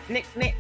Nick, Nick.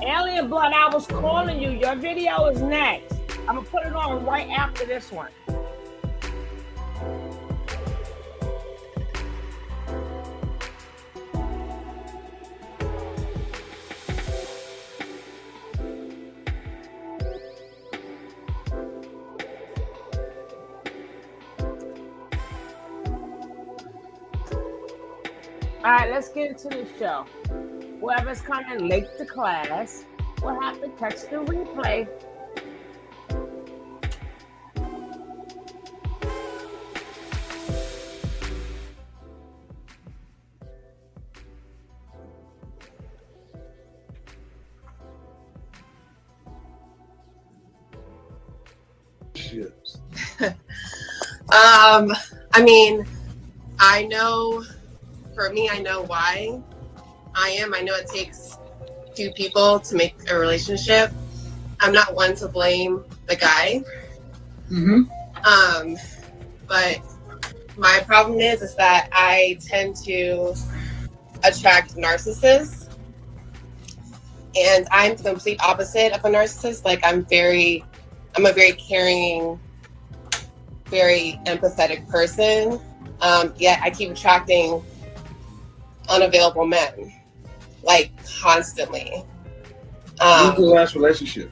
Alien Blood, I was calling you. Your video is next. I'm going to put it on right after this one. All right, let's get into the show. Whoever's coming late to class will have to catch the replay. I mean, I know, for me, I know why I know it takes two people to make a relationship. I'm not one to blame the guy. Mm-hmm. But my problem is that I tend to attract narcissists. And I'm the complete opposite of a narcissist. Like, I'm a very caring, very empathetic person. Yet I keep attracting unavailable men, like, constantly. When's your last relationship?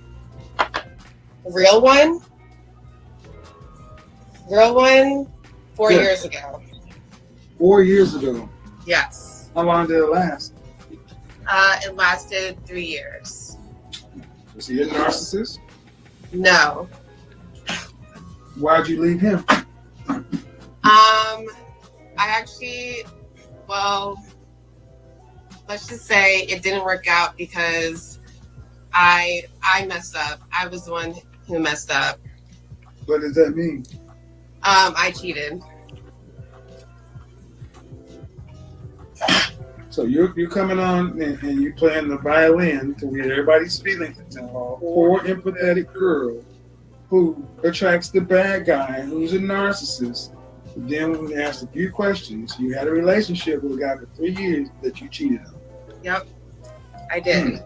Real one, 4 years ago. 4 years ago. Yes. How long did it last? It lasted 3 years. Was he a narcissist? No. Why'd you leave him? I actually, well, let's just say it didn't work out because I messed up. I was the one who messed up. What does that mean? I cheated. So you're coming on and you're playing the violin to get everybody's feelings. A poor, empathetic girl who attracts the bad guy who's a narcissist. But then when we asked a few questions, you had a relationship with a guy for 3 years that you cheated on. Yep, I did.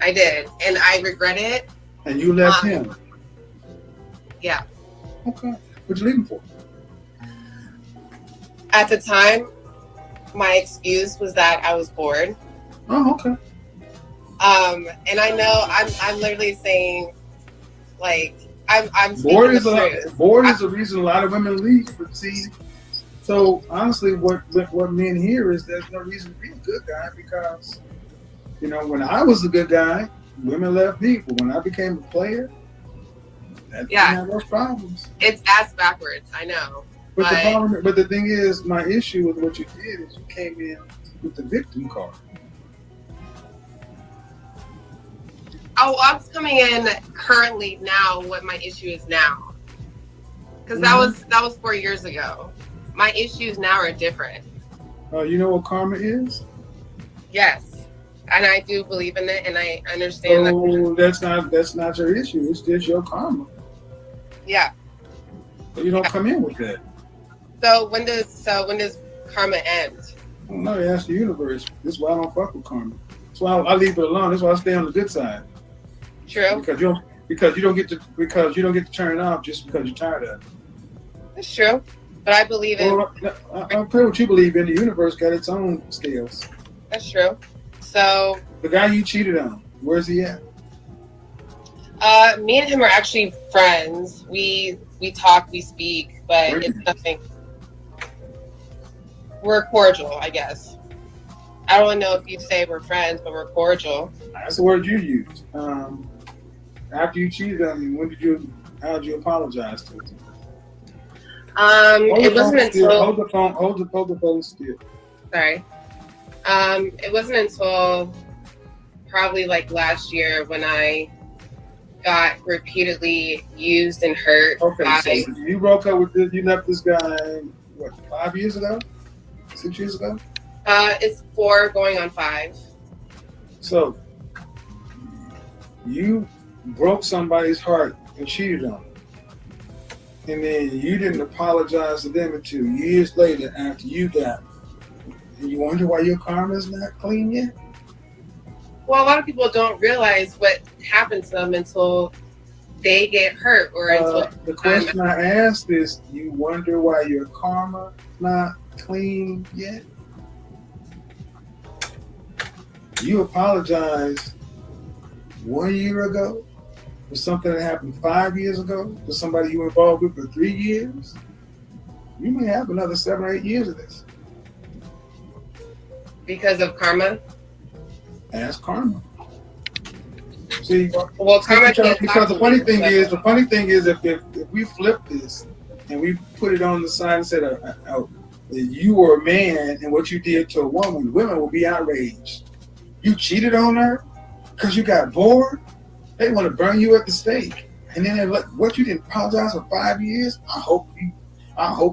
I did, and I regret it. And you left him. Yeah. Okay. What'd you leave him for? At the time, my excuse was that I was bored. Oh, okay. And I know I'm literally saying, like, I'm bored is the a reason a lot of women leave. See, so honestly, what men hear is there's no reason to be a good guy because, you know, when I was a good guy, women left me. But when I became a player, that didn't have those problems. It's ass backwards, I know. But the thing is, my issue with what you did is you came in with the victim card. Oh, I'm coming in currently now. What my issue is now, because that was 4 years ago. My issues now are different. You know what karma is? Yes, and I do believe in it, and I understand. So that's not your issue. It's just your karma. Yeah. But you don't come in with that. So when does karma end? I don't know. Ask the universe. This is why I don't fuck with karma. That's why I leave it alone. That's why I stay on the good side. True. Because you don't get to turn it off just because you're tired of it. That's true. But I believe in. Well, I don't care what you believe in. The universe got its own scales. That's true. So the guy you cheated on, where's he at? Me and him are actually friends. We we talk, we speak, but it's nothing. We're cordial, I guess. I don't know if you say we're friends, but we're cordial. That's the word you used. After you cheated on me, how did you apologize to him? It wasn't until hold the phone still. Sorry. It wasn't until probably like last year when I got repeatedly used and hurt. Okay, so you broke up with you left this guy, what, 5 years ago? 6 years ago? It's 4 going on 5. So you broke somebody's heart and cheated on them. And then you didn't apologize to them until years later after you got them. And you wonder why your karma's not clean yet? Well, a lot of people don't realize what happened to them until they get hurt or until the question I asked is, you wonder why your karma not clean yet? You apologized 1 year ago for something that happened 5 years ago to somebody you were involved with for 3 years. You may have another 7 or 8 years of this. Because of karma? Ask karma. See, well, karma because the funny thing is, if we flip this and we put it on the side and said, that you were a man and what you did to a woman, women will be outraged. You cheated on her because you got bored. They want to burn you at the stake. And then what, you didn't apologize for 5 years? I hope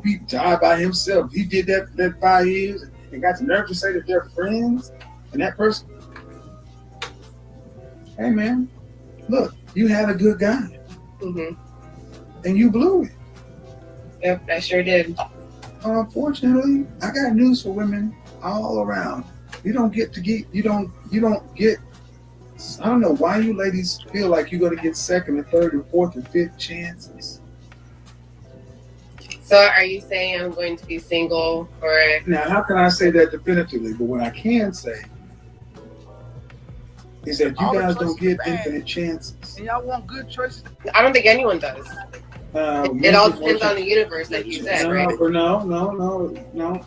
he died by himself. He did that 5 years and got the nerve to say that they're friends. And that person, hey man, look, you had a good guy. Mm-hmm. And you blew it. Yep, I sure did. Unfortunately, I got news for women all around. You don't get, I don't know why you ladies feel like you're going to get second and third and fourth and fifth chances. So are you saying I'm going to be single or? Now, how can I say that definitively? But what I can say is that you guys don't get infinite chances. And y'all want good choices? I don't think anyone does. It all depends on the universe, like you said, right? No.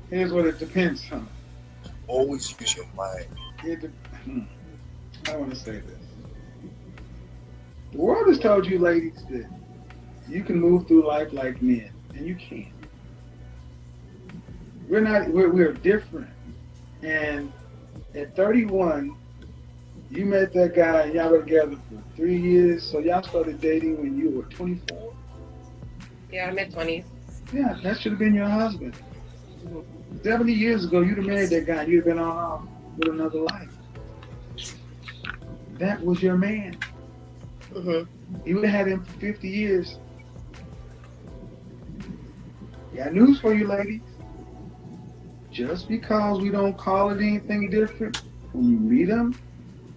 Here's what it depends on. Always use your mind. I want to say this. The world has told you, ladies, that you can move through life like men, and you can't. We're different. And at 31, you met that guy and y'all were together for 3 years, so y'all started dating when you were 24? Yeah, mid-20s. Yeah, that should have been your husband. 70 years ago, you'd have married that guy and you'd have been on off with another life. That was your man. Mm-hmm. You would have had him for 50 years. Got news for you, ladies. Just because we don't call it anything different, when you meet them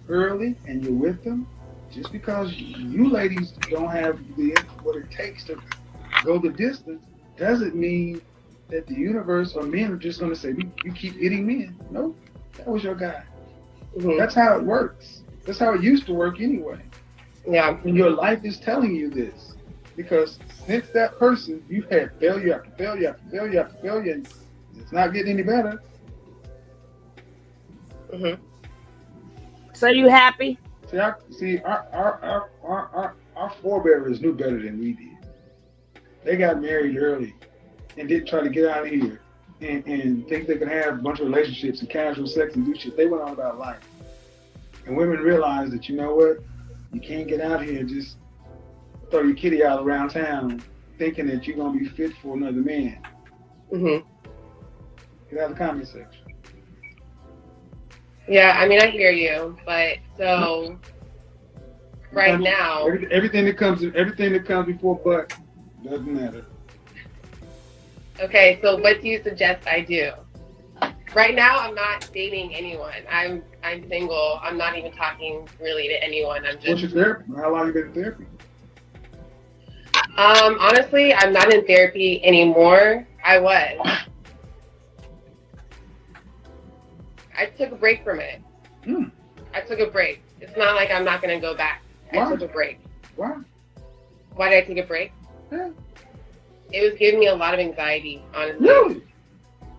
early and you're with them, just because you ladies don't have what it takes to go the distance, doesn't mean that the universe or men are just going to say, you keep hitting men. No, that was your guy. Mm-hmm. That's how it works. That's how it used to work anyway. Yeah. And your life is telling you this. Because since that person, you've had failure after failure after failure after failure, and it's not getting any better. Mm-hmm. So you happy? See, our forebears knew better than we did. They got married early and didn't try to get out of here and think they could have a bunch of relationships and casual sex and do shit. They went on about life. And women realized that, you know what? You can't get out here and just throw your kitty out around town thinking that you're going to be fit for another man. Mm-hmm. Get out of the comment section. Yeah, I mean, I hear you, but so right now, everything that comes before but doesn't matter. Okay, so what do you suggest I do? Right now, I'm not dating anyone. I'm single. I'm not even talking really to anyone. I'm just. What's your therapy? How long have you been in therapy? Honestly, I'm not in therapy anymore. I was. I took a break from it. I took a break. It's not like I'm not going to go back. Why? I took a break. Why? Why did I take a break? Yeah. It was giving me a lot of anxiety, honestly. Really?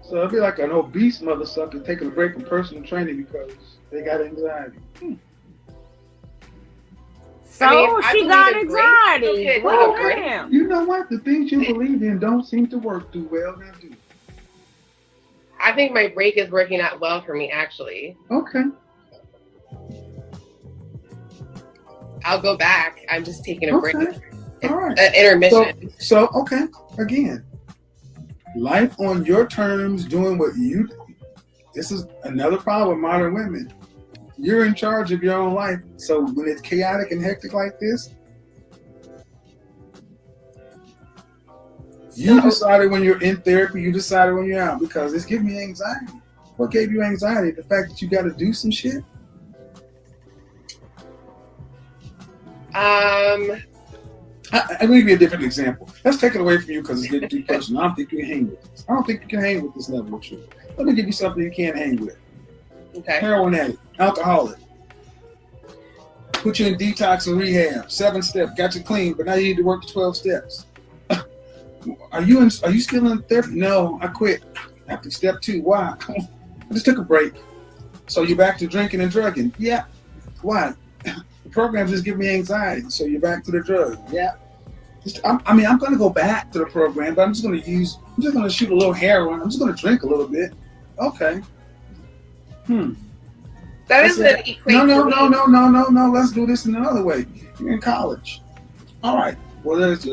So it'd be like an obese mother sucker taking a break from personal training because they got anxiety. So I she believe got in breaks. It's okay anxiety. to take a Well, break. damn. You know what? The things you believe in don't seem to work too well now, do. I think my break is working out well for me, actually. Okay. I'll go back. I'm just taking a break. Okay. All right. An intermission. So okay. Again, life on your terms, doing what you. This is another problem with modern women. You're in charge of your own life. So when it's chaotic and hectic like this, you decided when you're in therapy, you decided when you're out, because it's giving me anxiety. What gave you anxiety? The fact that you got to do some shit? Um, I'm going to give you a different example. Let's take it away from you because it's getting too personal. I don't think you can hang with this. I don't think you can hang with this level of truth. Let me give you something you can't hang with. okay. Heroin addict, alcoholic. Put you in detox and rehab. 7 steps, got you clean, but now you need to work the 12 steps. Are you still in therapy? No, I quit after step 2. Why? I just took a break. So you're back to drinking and drugging? Yeah. Why? The program just give me anxiety. So you're back to the drug? Yeah. I'm going to go back to the program, but I'm just going to shoot a little heroin. I'm just going to drink a little bit. Okay. That is an equation. No. Let's do this in another way. You're in college. All right. Well, there's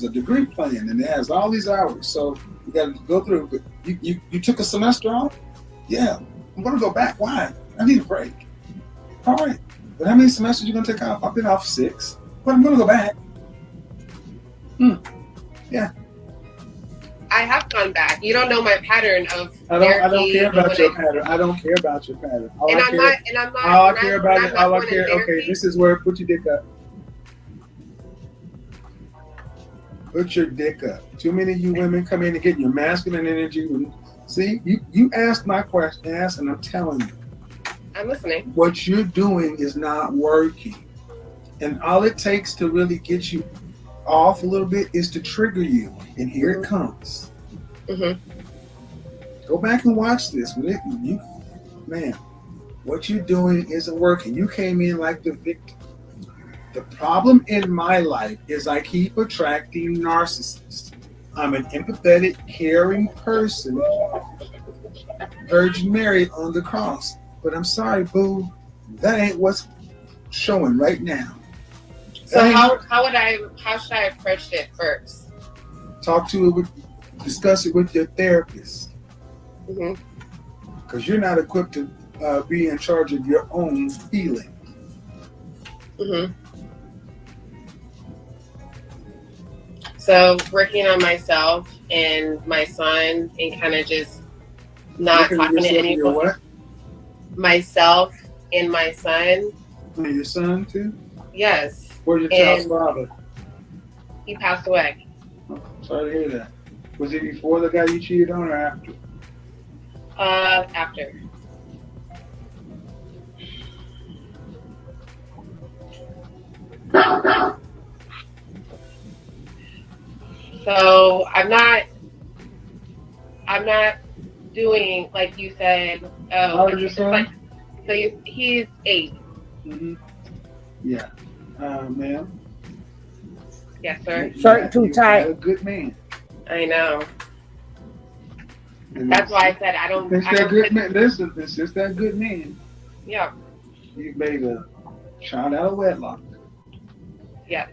a degree plan, and it has all these hours, so you got to go through. But you took a semester off? Yeah. I'm going to go back. Why? I need a break. All right. But how many semesters you going to take off? I've been off 6. But I'm going to go back. Yeah. I have gone back. You don't know my pattern of I don't care about your pattern. I don't care about your pattern. All I care about it. Okay, this is where put your dick up. Put your dick up. Too many of you women come in and get your masculine energy. See, you asked my question, and I'm telling you. I'm listening. What you're doing is not working. And all it takes to really get you off a little bit is to trigger you. And here it comes. Mm-hmm. Go back and watch this. Man, what you're doing isn't working. You came in like the victim. The problem in my life is I keep attracting narcissists. I'm an empathetic, caring person. Virgin Mary on the cross. But I'm sorry, boo. That ain't what's showing right now. So how should I approach it first? Talk to it discuss it with your therapist. Mm-hmm. Because you're not equipped to be in charge of your own feelings. Mm-hmm. So working on myself and my son and kind of just not talking to anyone. What? Myself and my son. And your son too? Yes. Where's your child's father? He passed away. Oh, sorry to hear that. Was it before the guy you cheated on or after? After. So I'm not doing like you said. How old is your son? So he's 8. Mm-hmm. Yeah. Ma'am. Yes, sir. Shirt too tight. A good man. I know. And that's why I said I don't. Since that good man. Listen, since that good man. Yeah. You made a child out of wedlock. Yeah.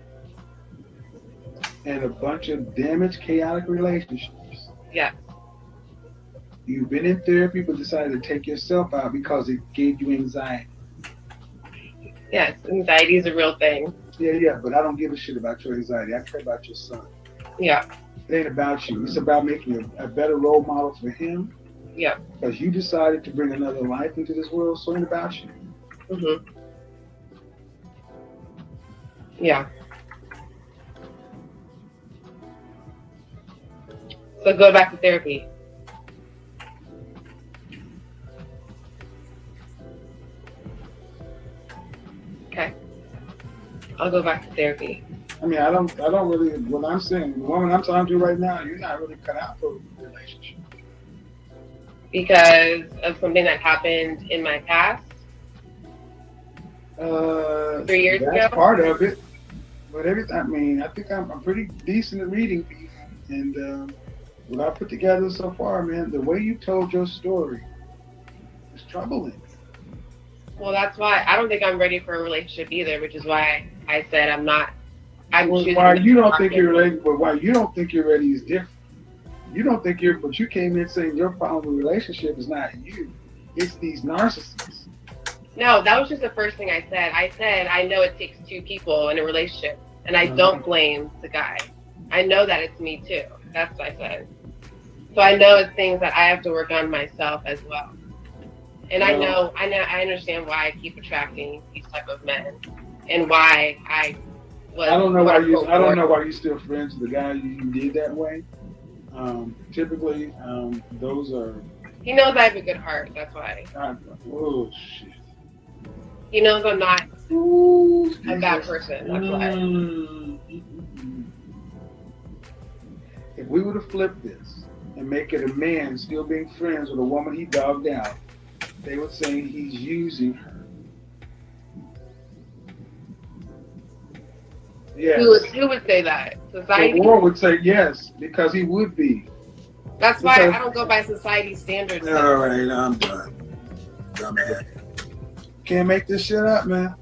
And a bunch of damaged, chaotic relationships. Yeah. You've been in therapy, but decided to take yourself out because it gave you anxiety. Yes, anxiety is a real thing. Yeah, but I don't give a shit about your anxiety. I care about your son. Yeah. It ain't about you. It's about making a better role model for him. Yeah. Because you decided to bring another life into this world, so it ain't about you. Mm-hmm. Yeah. So go back to therapy. Okay. I'll go back to therapy. I mean, I don't really. What I'm saying, the woman I'm talking to right now, you're not really cut out for a relationship. Because of something that happened in my past 3 years That's ago. part of it. But I mean, I think I'm pretty decent at reading people, and what I put together so far, man, the way you told your story is troubling. Well, that's why I don't think I'm ready for a relationship either, which is why I said I'm not. Well, why you don't think you're ready? But why you don't think you're ready is different. You don't think you're, but you came in saying your problem with relationship is not you, it's these narcissists. No, that was just the first thing I said. I said I know it takes two people in a relationship, and I don't blame the guy. I know that it's me too. That's what I said. So I know it's things that I have to work on myself as well. And I understand why I keep attracting these type of men, and why I was. I don't know why you're still friends with the guy you did that way. Typically, those are. He knows I have a good heart. That's why. Oh shit. He knows I'm not a bad person. That's why. If we were to flip this and make it a man still being friends with a woman he dogged out, they would say he's using her. Yes. Who would say that? Society? The world would say yes, because he would be. That's why I don't go by society standards. All right, I'm done. Dumbass. Can't make this shit up, man.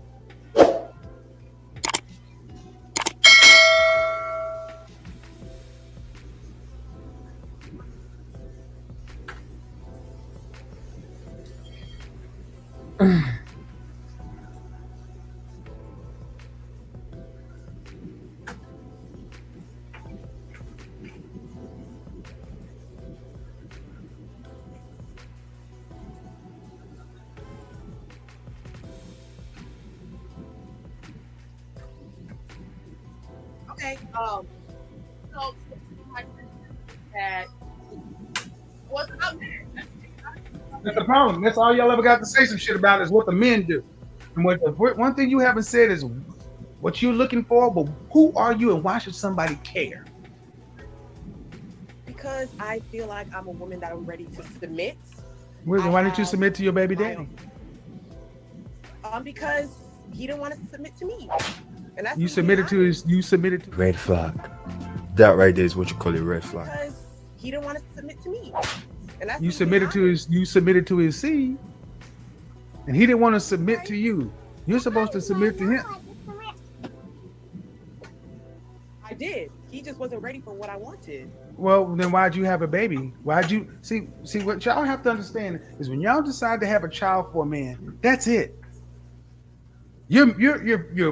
Okay. So that was out there. That's the problem. That's all y'all ever got to say some shit about is what the men do. And one thing you haven't said is what you're looking for, but who are you and why should somebody care? Because I feel like I'm a woman that I'm ready to submit. Why didn't you submit to your baby daddy? Because he didn't want to submit to me. And that's You submitted to Red flag. That right there is what you call a red flag. because he didn't want to submit to me. And that's you submitted to his seed, and he didn't want to submit to you. You're supposed to submit to him. I did. He just wasn't ready for what I wanted. Well, then why'd you have a baby? Why'd you see what y'all have to understand is when y'all decide to have a child for a man, that's it. You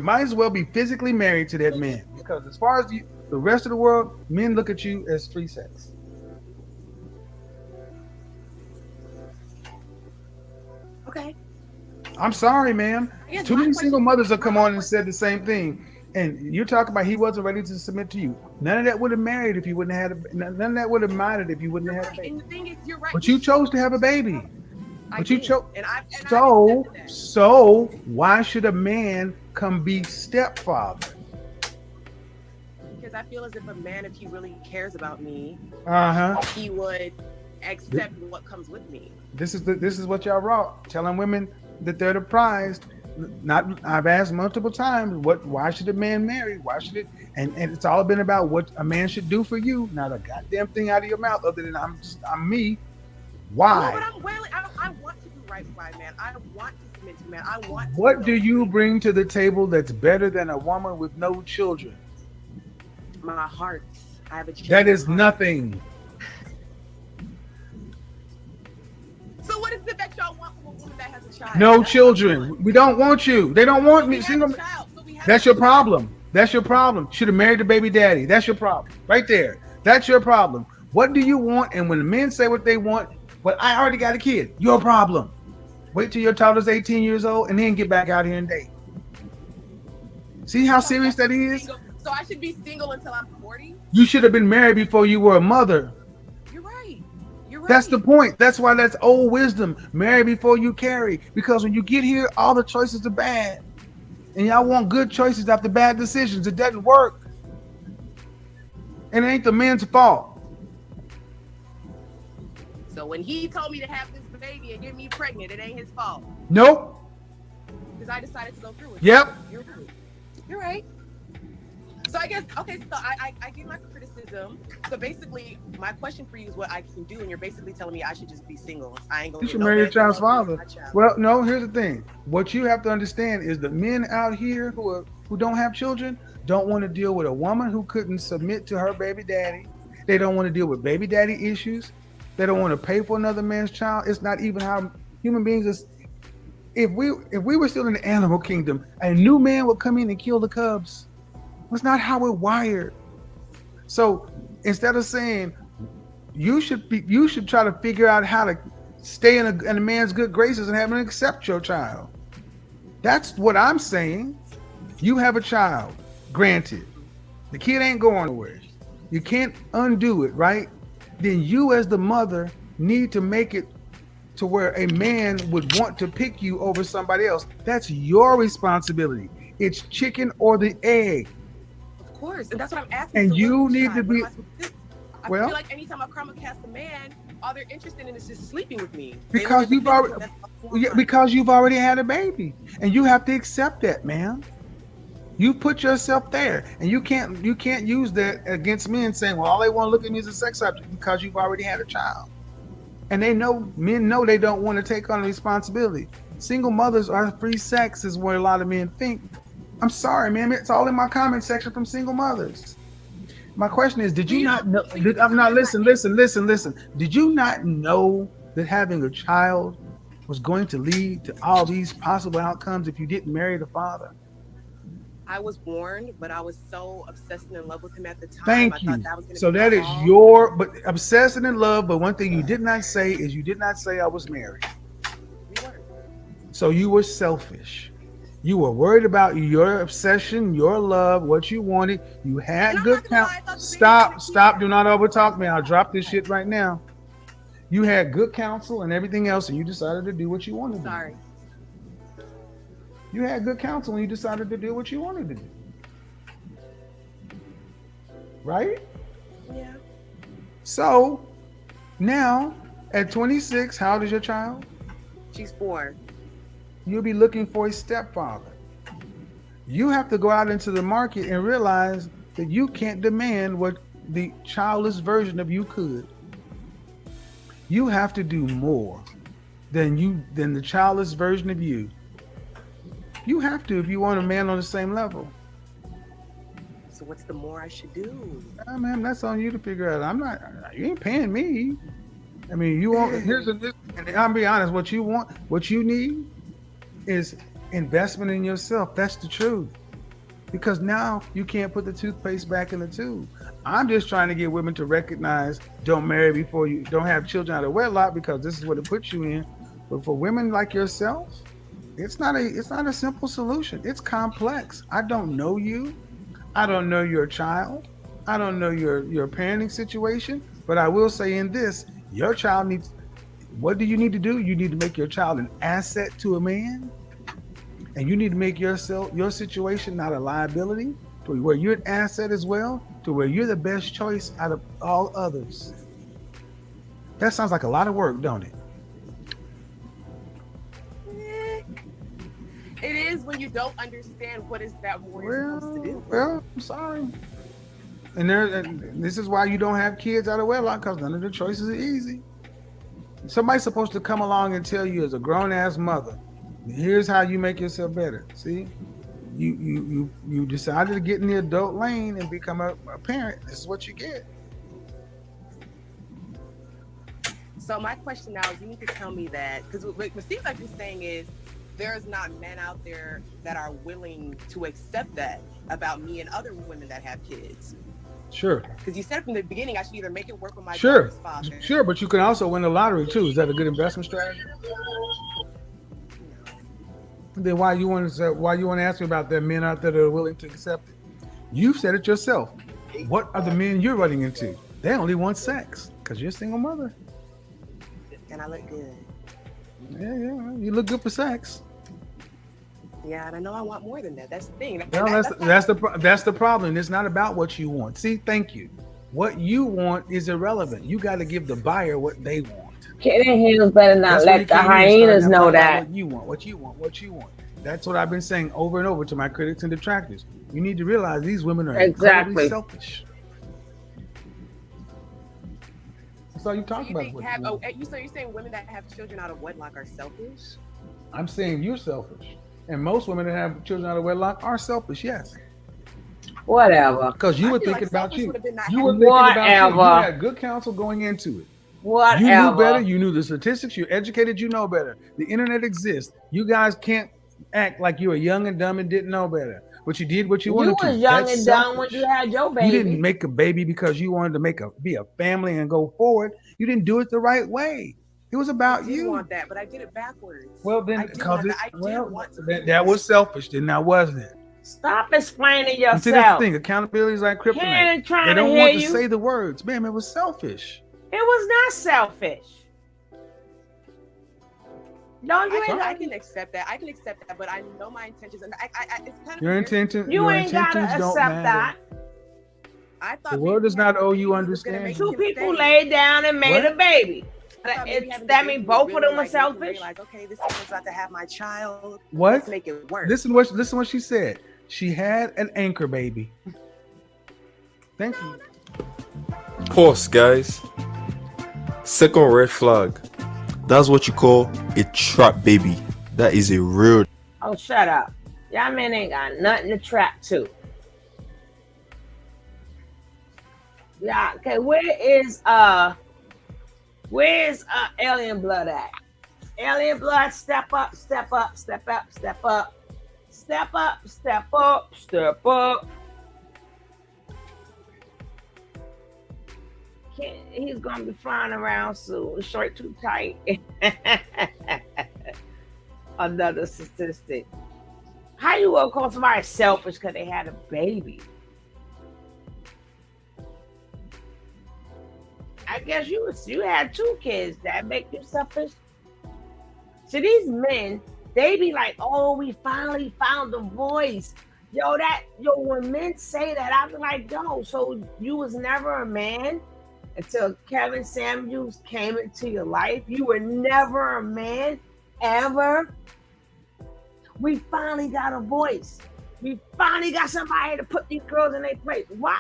might as well be physically married to that man, because as far as the rest of the world, men look at you as free sex. Okay. I'm sorry, ma'am. Yes, Too my many question- single mothers have come on and said the same thing. And you're talking about he wasn't ready to submit to you. None of that would have married if you wouldn't have had none of that would have mattered if you wouldn't have had a baby. And the thing is, you're right. But you chose to have a baby. I But you did. chose. And I So accepted that. so why should a man come be stepfather? Because I feel as if a man, if he really cares about me, Uh-huh. he would accept what comes with me. This is what y'all wrote. Telling women that they're the prize. I've asked multiple times, why should a man marry? Why should it? And it's all been about what a man should do for you. Not a goddamn thing out of your mouth other than I'm me. Why? No, but I'm willing. I want to do right by a man. I want to submit to a man. I want to What do you bring to the table that's better than a woman with no children? My heart. I have a child. That is nothing. So what is it that y'all want from a woman that has a child? No children. We don't want you. They don't want me. Single. That's your problem. That's your problem. Should have married the baby daddy. That's your problem. Right there. That's your problem. What do you want? And when the men say what they want, but I already got a kid. Your problem. Wait till your daughter's 18 years old and then get back out here and date. See how serious that is? So I should be single until I'm 40? You should have been married before you were a mother. You're right. You're right. That's the point. That's why that's old wisdom. Marry before you carry. Because when you get here, all the choices are bad. And y'all want good choices after bad decisions. It doesn't work. And it ain't the men's fault. So when he told me to have this baby and get me pregnant, it ain't his fault. Nope. Because I decided to go through with Yep. it. You're right. You're right. So I guess, okay, so I give my criticism. So basically, my question for you is what I can do, and you're basically telling me I should just be single. I ain't gonna You should marry your child's father. Well, no, here's the thing. What you have to understand is the men out here who don't have children don't want to deal with a woman who couldn't submit to her baby daddy. They don't want to deal with baby daddy issues. They don't want to pay for another man's child. It's not even how human beings is. If we were still in the animal kingdom, a new man would come in and kill the cubs. That's not how we're wired. So instead of saying you should try to figure out how to stay in a man's good graces and have him accept your child. That's what I'm saying. You have a child, granted. The kid ain't going nowhere. You can't undo it, right? Then you as the mother need to make it to where a man would want to pick you over somebody else. That's your responsibility. It's chicken or the egg. Of course, and that's what I'm asking. And so you need to be. I feel like anytime I come across a man, all they're interested in is just sleeping with me. Because you've already had a baby, and you have to accept that, man. You put yourself there, and you can't use that against men saying, "Well, all they want to look at me is a sex object," because you've already had a child, and men know they don't want to take on the responsibility. Single mothers are free sex, is what a lot of men think. I'm sorry, man. It's all in my comment section from single mothers. My question is, did you not know? Listen. Did you not know that having a child was going to lead to all these possible outcomes if you didn't marry the father? I was warned, but I was so obsessed and in love with him at the time. Thank you. So that is but obsessed and in love. But one thing you did not say is you did not say I was married. So you were selfish. You were worried about your obsession, your love, what you wanted. You had good counsel. Stop. Do not overtalk me. I'll drop this shit right now. You had good counsel and everything else, and you decided to do what you wanted to do. Sorry. You had good counsel and you decided to do what you wanted to do. Right? Yeah. So now at 26, how old is your child? She's 4. You'll be looking for a stepfather. You have to go out into the market and realize that you can't demand what the childless version of you could. You have to do more than the childless version of you. You have to if you want a man on the same level. So what's the more I should do? Man, that's on you to figure out. You ain't paying me. I mean, you want, and I'll be honest, what you need is investment in yourself. That's the truth. Because now you can't put the toothpaste back in the tube. I'm just trying to get women to recognize, don't marry before you, don't have children out of wedlock, because this is what it puts you in. But for women like yourself, it's not a simple solution. It's complex. I don't know you. I don't know your child. I don't know your parenting situation. But I will say in this, your child needs, what do you need to do? You need to make your child an asset to a man. And you need to make your situation not a liability, to where you're an asset as well, to where you're the best choice out of all others. That sounds like a lot of work, don't it? It is when you don't understand what is that warrior supposed to do. Well, I'm sorry. And this is why you don't have kids out of wedlock, because none of the choices are easy. Somebody's supposed to come along and tell you as a grown-ass mother, here's how you make yourself better. See, you decided to get in the adult lane and become a parent. This is what you get. So my question now is, you need to tell me that, because what seems like you're saying is there's not men out there that are willing to accept that about me and other women that have kids. Sure. Because you said from the beginning I should either make it work with my daughter's father. Sure, but you can also win the lottery too. Is that a good investment strategy? Then why you want to ask me about that men out there that are willing to accept it? You've said it yourself. What are the men you're running into? They only want sex because you're a single mother. And I look good. Yeah, you look good for sex. Yeah, and I know I want more than that. That's the thing. Well, that's the problem. It's not about what you want. See, thank you. What you want is irrelevant. You got to give the buyer what they want. Kid and Hills better not That's why you let the came here and started hyenas know talking about that. what you want, what you want, what you want. That's what I've been saying over and over to my critics and detractors. You need to realize these women are incredibly Exactly. selfish. That's all you So talk you about. think so you're saying women that have children out of wedlock are selfish? I'm saying you're selfish, and most women that have children out of wedlock are selfish. Yes, Whatever. because you I were feel like thinking about selfish you. would have been not You were having- thinking about you. You Whatever. had good counsel going into it. You Whatever. knew better. You knew the statistics. You're educated. You know better. The internet exists. You guys can't act like you were young and dumb and didn't know better. But you did what you You wanted to. was young That's and dumb when selfish. you had your You baby. didn't make a baby because you wanted to be a family and go forward. You didn't do it the right way. It was I about did you. want that, but I did it backwards. Well, then, I did want that. I did want to do that was this. selfish. Then that wasn't it. Stop explaining And see, that's the yourself. thing. Accountability is like He kryptonite. ain't trying They to don't hear want to you. say the words. Man, it was selfish. It was not selfish. Don't you? I ain't can accept that. I can accept that, but I know my intentions, and it's kind of Your weird. intentions. You Your ain't gotta intentions don't accept matter. that. I thought The world maybe does not having a owe you baby was gonna make understanding. Two him people stay. laid down and made What? a baby. I thought maybe having the That baby mean would both of really, them were make him selfish? realize, okay, this person's about to have my child. What? Let's make it work. Listen what she said. She had an anchor baby. Thank you. Pause, guys. Second red flag. That's what you call a trap baby. That is a real. Oh, shut up. Y'all men ain't got nothing to trap to. Yeah, okay, where's Alien Blood at? Alien Blood, step up, step up, step up, step up. Step up, step up, step up. He's gonna be flying around soon. Short too tight. Another statistic. How you gonna call somebody selfish because they had a baby? I guess you had 2 kids. That make you selfish? So these men, they be like, "Oh, we finally found the voice." When men say that, I be like, "Yo, so you was never a man until Kevin Samuels came into your life? You were never a man ever? We finally got a voice. We finally got somebody to put these girls in their place. Wow,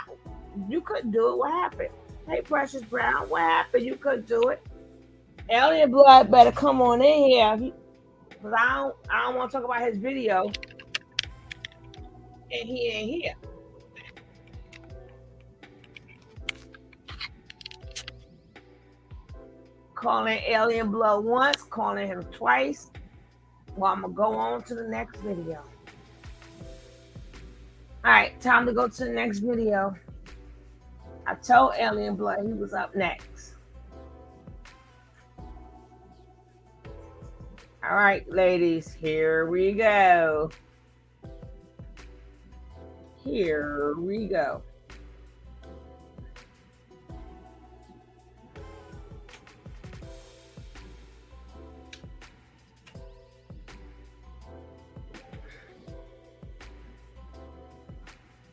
you couldn't do it. What happened? Hey, Precious Brown, what happened? You couldn't do it. Alien Blood better come on in here, because I don't want to talk about his video, and he ain't here. Calling Alien Blood once, calling him twice. Well, I'm gonna go on to the next video. All right, time to go to the next video. I told Alien Blood he was up next. All right, ladies, here we go. Here we go.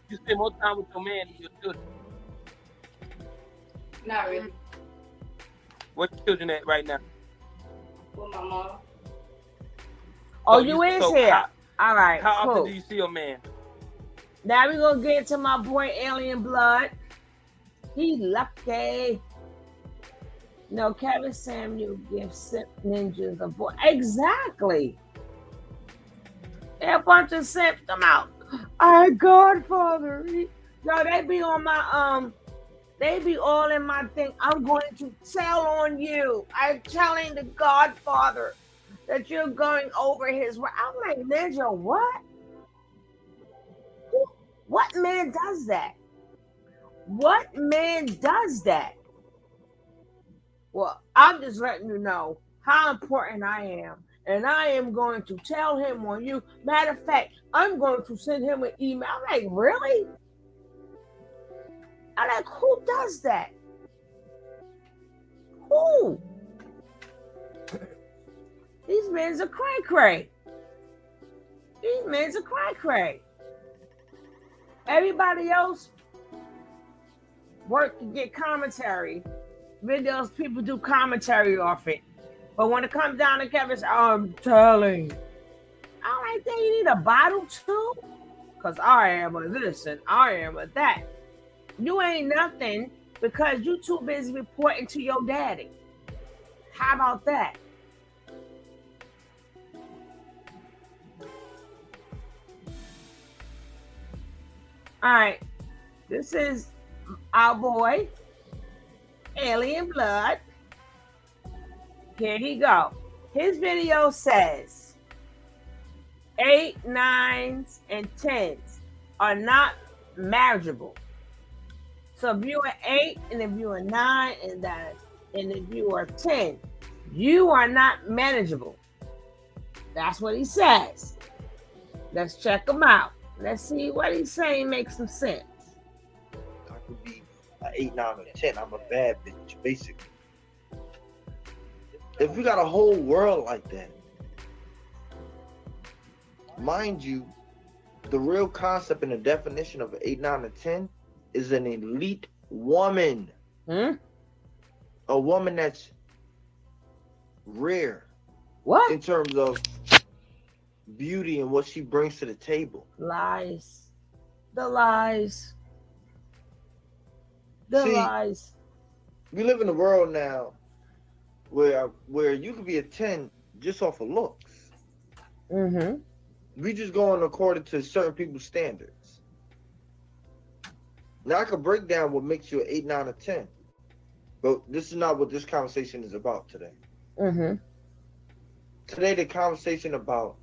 You spend more time with your man than your children. Not really. Where your children at right now? With my mom. Oh, So you is so here. All right, How cool. often do you see your man? Now we're gonna get to my boy Alien Blood. He lucky. No, Kevin Samuel gives simp ninjas a voice. Exactly. They're a bunch of simps. Them out. Our Godfather. Yo, they be on my they be all in my thing. I'm going to tell on you. I'm telling the Godfather that you're going over his work. I'm like, Ninja, what? What man does that? What man does that? Well, I'm just letting you know how important I am. And I am going to tell him on you. Matter of fact, I'm going to send him an email. I'm like, really? I'm like, who does that? Who? These men's are cray-cray. These men's a cray. Everybody else work to get commentary. Videos, people do commentary off it. But when it comes down to Kevin, I'm telling you. I'm like, then you need a bottle too? Because I am a this and I am a that. You ain't nothing because you too busy reporting to your daddy. How about that? All right. This is our boy, Alien Blood. Here he go. His video says 8, 9s, and 10s are not marriageable. So if you are 8 and if you are 9 and if you are 10, you are not manageable. That's what he says. Let's check him out. Let's see what he's saying makes some sense. I could be an 8, 9, or 10. I'm a bad bitch, basically. If we got a whole world like that, mind you, the real concept and the definition of an 8, 9, or 10 is an elite woman. A woman that's rare. What? In terms of beauty and what she brings to the table. Lies. The lies. See, Lies. We live in a world now where you could be a 10 just off of looks. Mm-hmm. We just going according to certain people's standards. Now I could break down what makes you an 8, 9, or 10. But this is not what this conversation is about today. Mm-hmm. Today the conversation about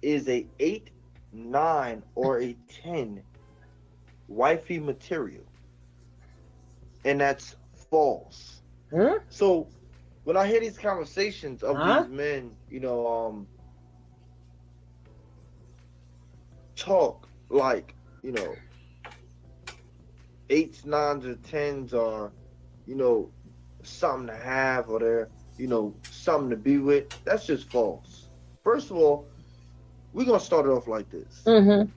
is a 8, 9, or a 10 wifey material. And that's false. So when I hear these conversations of these men, talk like, 8s, 9s, or 10s are, something to have, or they're, something to be with, that's just false. First of all, we're going to start it off like this. Mm-hmm.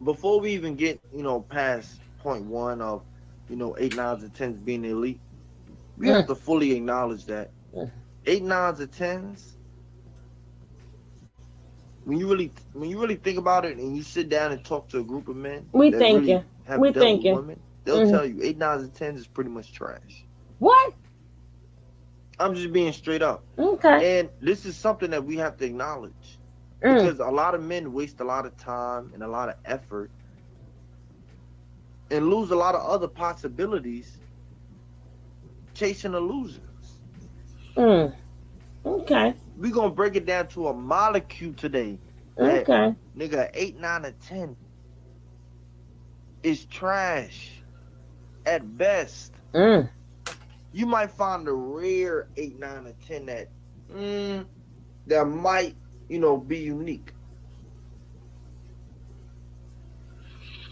Before we even get, past point one of, 8, 9s, and 10s being elite, we have to fully acknowledge that 8, 9s, and 10s, when you really think about it and you sit down and talk to a group of men we that thinking. really have We dealt thinking. with women, they'll tell you 8, 9s, and 10s is pretty much trash. What? I'm just being straight up. Okay. And this is something that we have to acknowledge. Because a lot of men waste a lot of time and a lot of effort and lose a lot of other possibilities chasing illusions. Okay. We're going to break it down to a molecule today. Okay. Nigga, 8, 9, and 10 is trash at best. You might find a rare 8, 9, or 10 that might, be unique.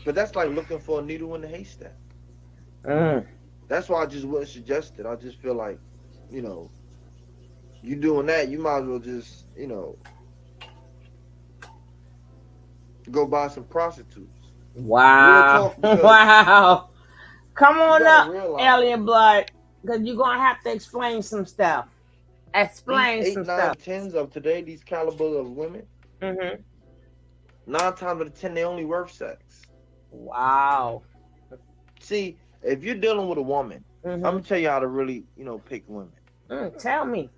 But that's like looking for a needle in the haystack. That's why I just wouldn't suggest it. I just feel like, you doing that, you might as well just, go buy some prostitutes. Wow. Wow. Come on up, Alien Blood, because you're going to have to explain some stuff. Explain these some 8, 9, stuff. 10s of today, these caliber of women, 9 times out of 10, they only worth sex. Wow. See, if you're dealing with a woman, I'm going to tell you how to really, pick women. Tell me.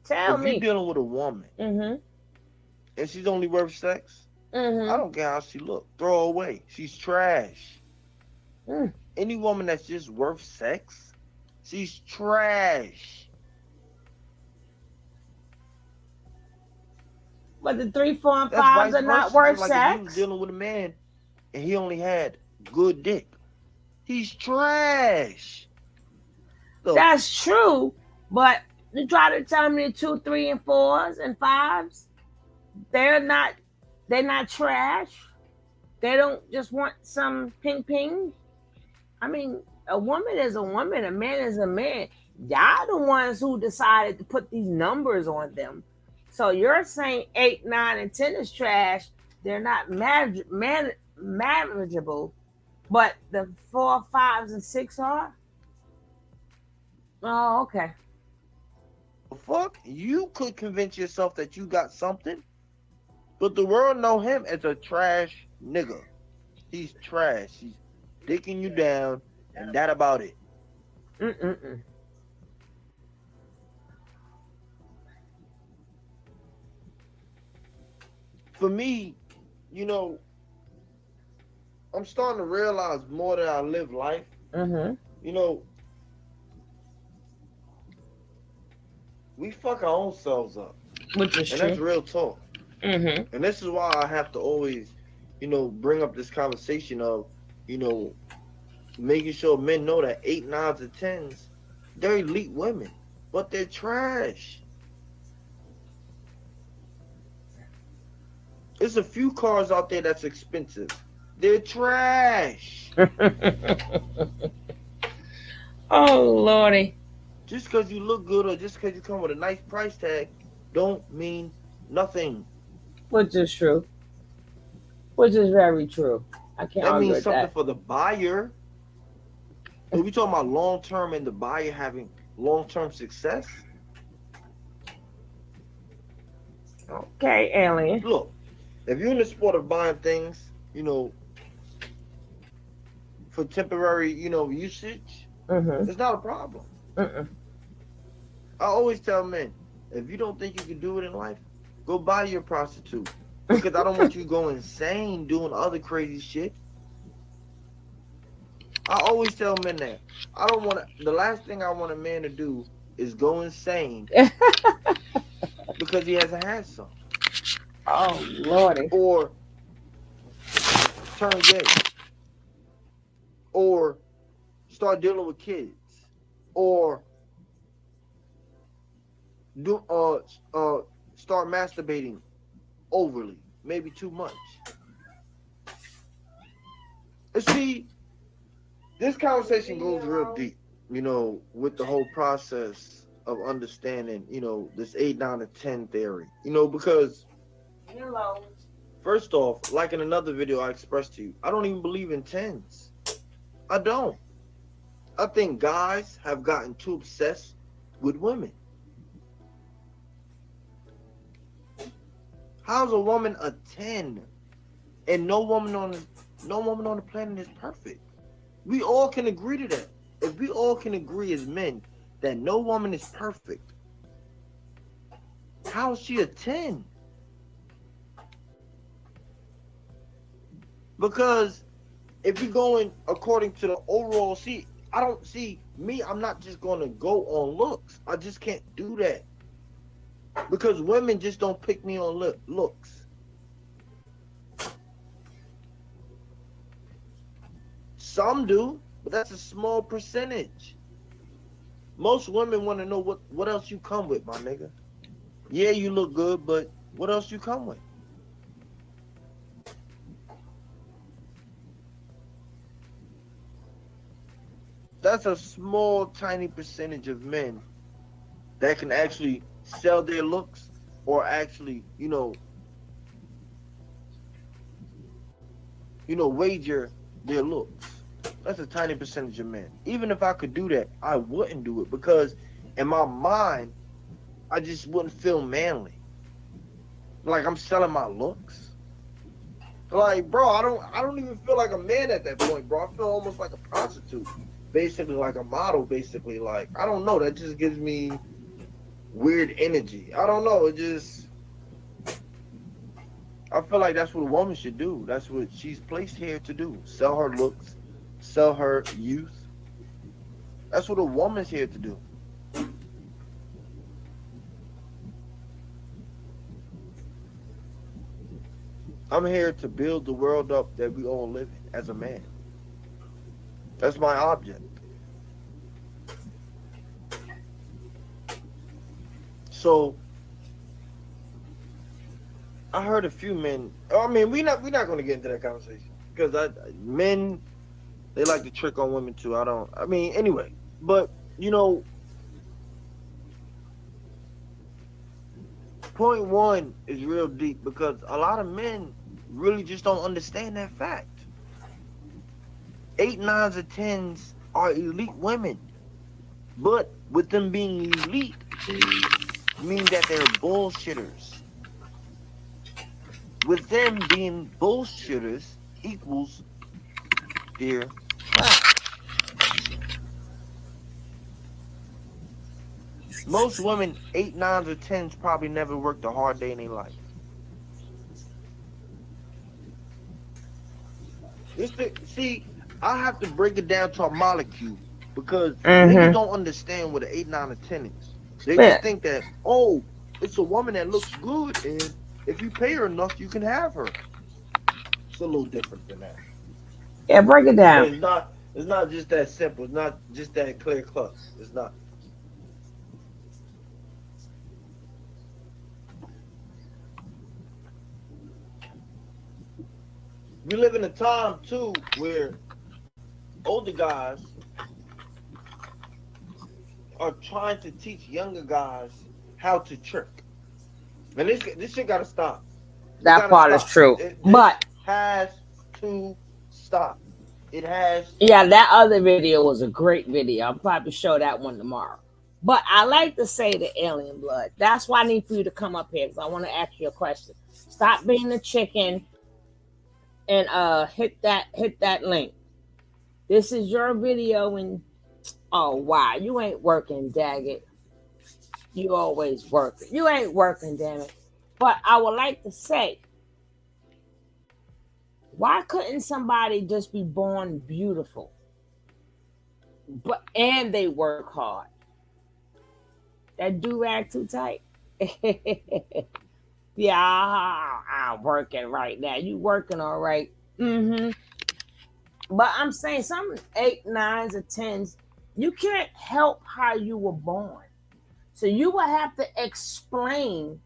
If you're dealing with a woman and she's only worth sex, I don't care how she look. Throw her away. She's trash. Any woman that's just worth sex, she's trash. But the 3, 4, and That's 5s vice are not versa. worth Like if sex. you was dealing with a man and he only had good dick, he's trash. So, that's true, but you try to tell me 2, 3, and 4s and 5s, they're not trash. They don't just want some ping. I mean, a woman is a woman, a man is a man. Y'all the ones who decided to put these numbers on them. So you're saying 8, 9, and 10 is trash. They're not manageable, but the 4, 5s, and 6 are. Oh, okay. Fuck, you could convince yourself that you got something, but the world know him as a trash nigga. He's trash. He's dicking you down, and that about it. Mm-mm-mm. For me, you know, I'm starting to realize more that I live life. Mm-hmm. You know, we fuck our own selves up, Which is and that's true. real talk. Mm-hmm. And this is why I have to always, bring up this conversation of, you know, making sure men know that 8, 9s, and 10s, they're elite women, but they're trash. There's a few cars out there that's expensive. They're trash. Oh, Lordy. Just because you look good or just because you come with a nice price tag don't mean nothing. Which is true. Which is very true. I can't That argue means with something that. for the buyer. If we talking about long term and the buyer having long term success, Okay, alien. look, if you're in the sport of buying things, for temporary, usage, Mm-hmm. it's not a problem. Mm-mm. I always tell men, if you don't think you can do it in life, go buy your prostitute. Because I don't want you to go insane doing other crazy shit. I always tell men that. The last thing I want a man to do is go insane because he hasn't had some. Oh, Lordy. Or turn gay. Or start dealing with kids. Or do start masturbating overly, maybe too much. And see, this conversation goes real deep, with the whole process of understanding, this 8, 9, and 10 theory. Because Hello. first off, like in another video I expressed to you, I don't even believe in 10s. I don't. I think guys have gotten too obsessed with women. How's a woman a 10? And no woman on the planet is perfect. We all can agree to that. If we all can agree as men that no woman is perfect, how is she a 10? Because if you're going according to the overall, I don't see me, I'm not just going to go on looks. I just can't do that. Because women just don't pick me on looks. Some do, but that's a small percentage. Most women want to know what else you come with, my nigga. Yeah, you look good, but what else you come with? That's a small, tiny percentage of men that can actually sell their looks or actually, wager their looks. That's a tiny percentage of men. Even if I could do that, I wouldn't do it because in my mind, I just wouldn't feel manly. Like I'm selling my looks. Like, bro, I don't even feel like a man at that point, bro. I feel almost like a prostitute. Basically like a model, basically. Like, I don't know. That just gives me weird energy. I don't know. I feel like that's what a woman should do. That's what she's placed here to do. Sell her looks, sell her youth. That's what a woman's here to do. I'm here to build the world up that we all live in as a man. That's my object. So I heard a few men. I mean, we're not going to get into that conversation because men, they like to trick on women too. Anyway, but point one is real deep because a lot of men really just don't understand that fact. 8, 9s, and 10s are elite women. But with them being elite, mean that they're bullshitters. With them being bullshitters equals they're trash. Most women, 8, 9s, or 10s, probably never worked a hard day in their life. See, I have to break it down to a molecule because niggas don't understand what an 8, 9, or 10 is. They Yeah, just think that, oh, it's a woman that looks good, and if you pay her enough, you can have her. It's a little different than that. yeah, break it down. It's not just that simple. It's not just that clear cut. It's not. We live in a time too where older guys are trying to teach younger guys how to trick. And this shit gotta stop. It That gotta part is stop. true. This But has to stop. It has yeah, to. that other video was a great video. I'll probably show that one tomorrow. But I like to say the alien blood. That's why I need for you to come up here because I want to ask you a question. Stop being a chicken and hit that link. This is your video and oh wow, you ain't working, dag it. You always working. You ain't working, damn it. But I would like to say, why couldn't somebody just be born beautiful? But and they work hard. That do rag too tight. Yeah, I'm working right now. You working all right? Mm-hmm. But I'm saying some 8, 9s, or 10s, you can't help how you were born. So you will have to explain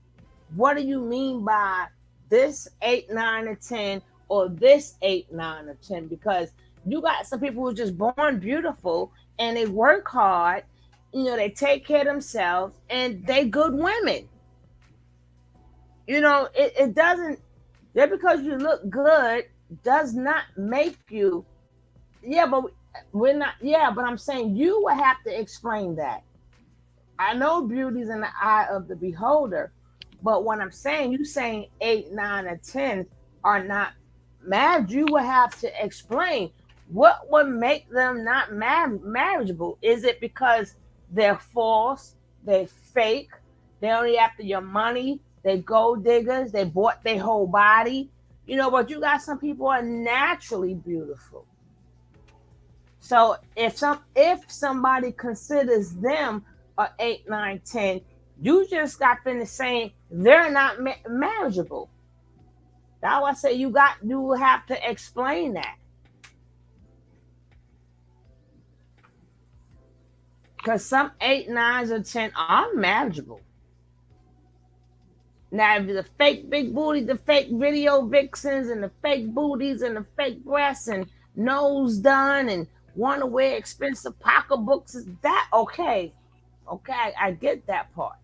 what do you mean by this 8, 9, or 10, or this 8, 9, or 10, because you got some people who are just born beautiful and they work hard, they take care of themselves and they good women. It doesn't just because you look good does not make you. Yeah, but we're not. Yeah, but I'm saying you will have to explain that. I know beauty's in the eye of the beholder, but when I'm saying you saying 8, 9, or 10 are not marriage, you will have to explain what would make them not marriageable. Is it because they're false, they're fake, they only after your money, they gold diggers, they bought their whole body, but you got some people are naturally beautiful. So if somebody considers them a 8, 9, 10, you just got finished saying they're not marriageable. That's why I say you have to explain that. Because some 8, 9s, or 10 are marriageable. Now, if the fake big booty, the fake video vixens, and the fake booties, and the fake breasts, and nose done, and want to wear expensive pocketbooks, is that okay? Okay, I get that part.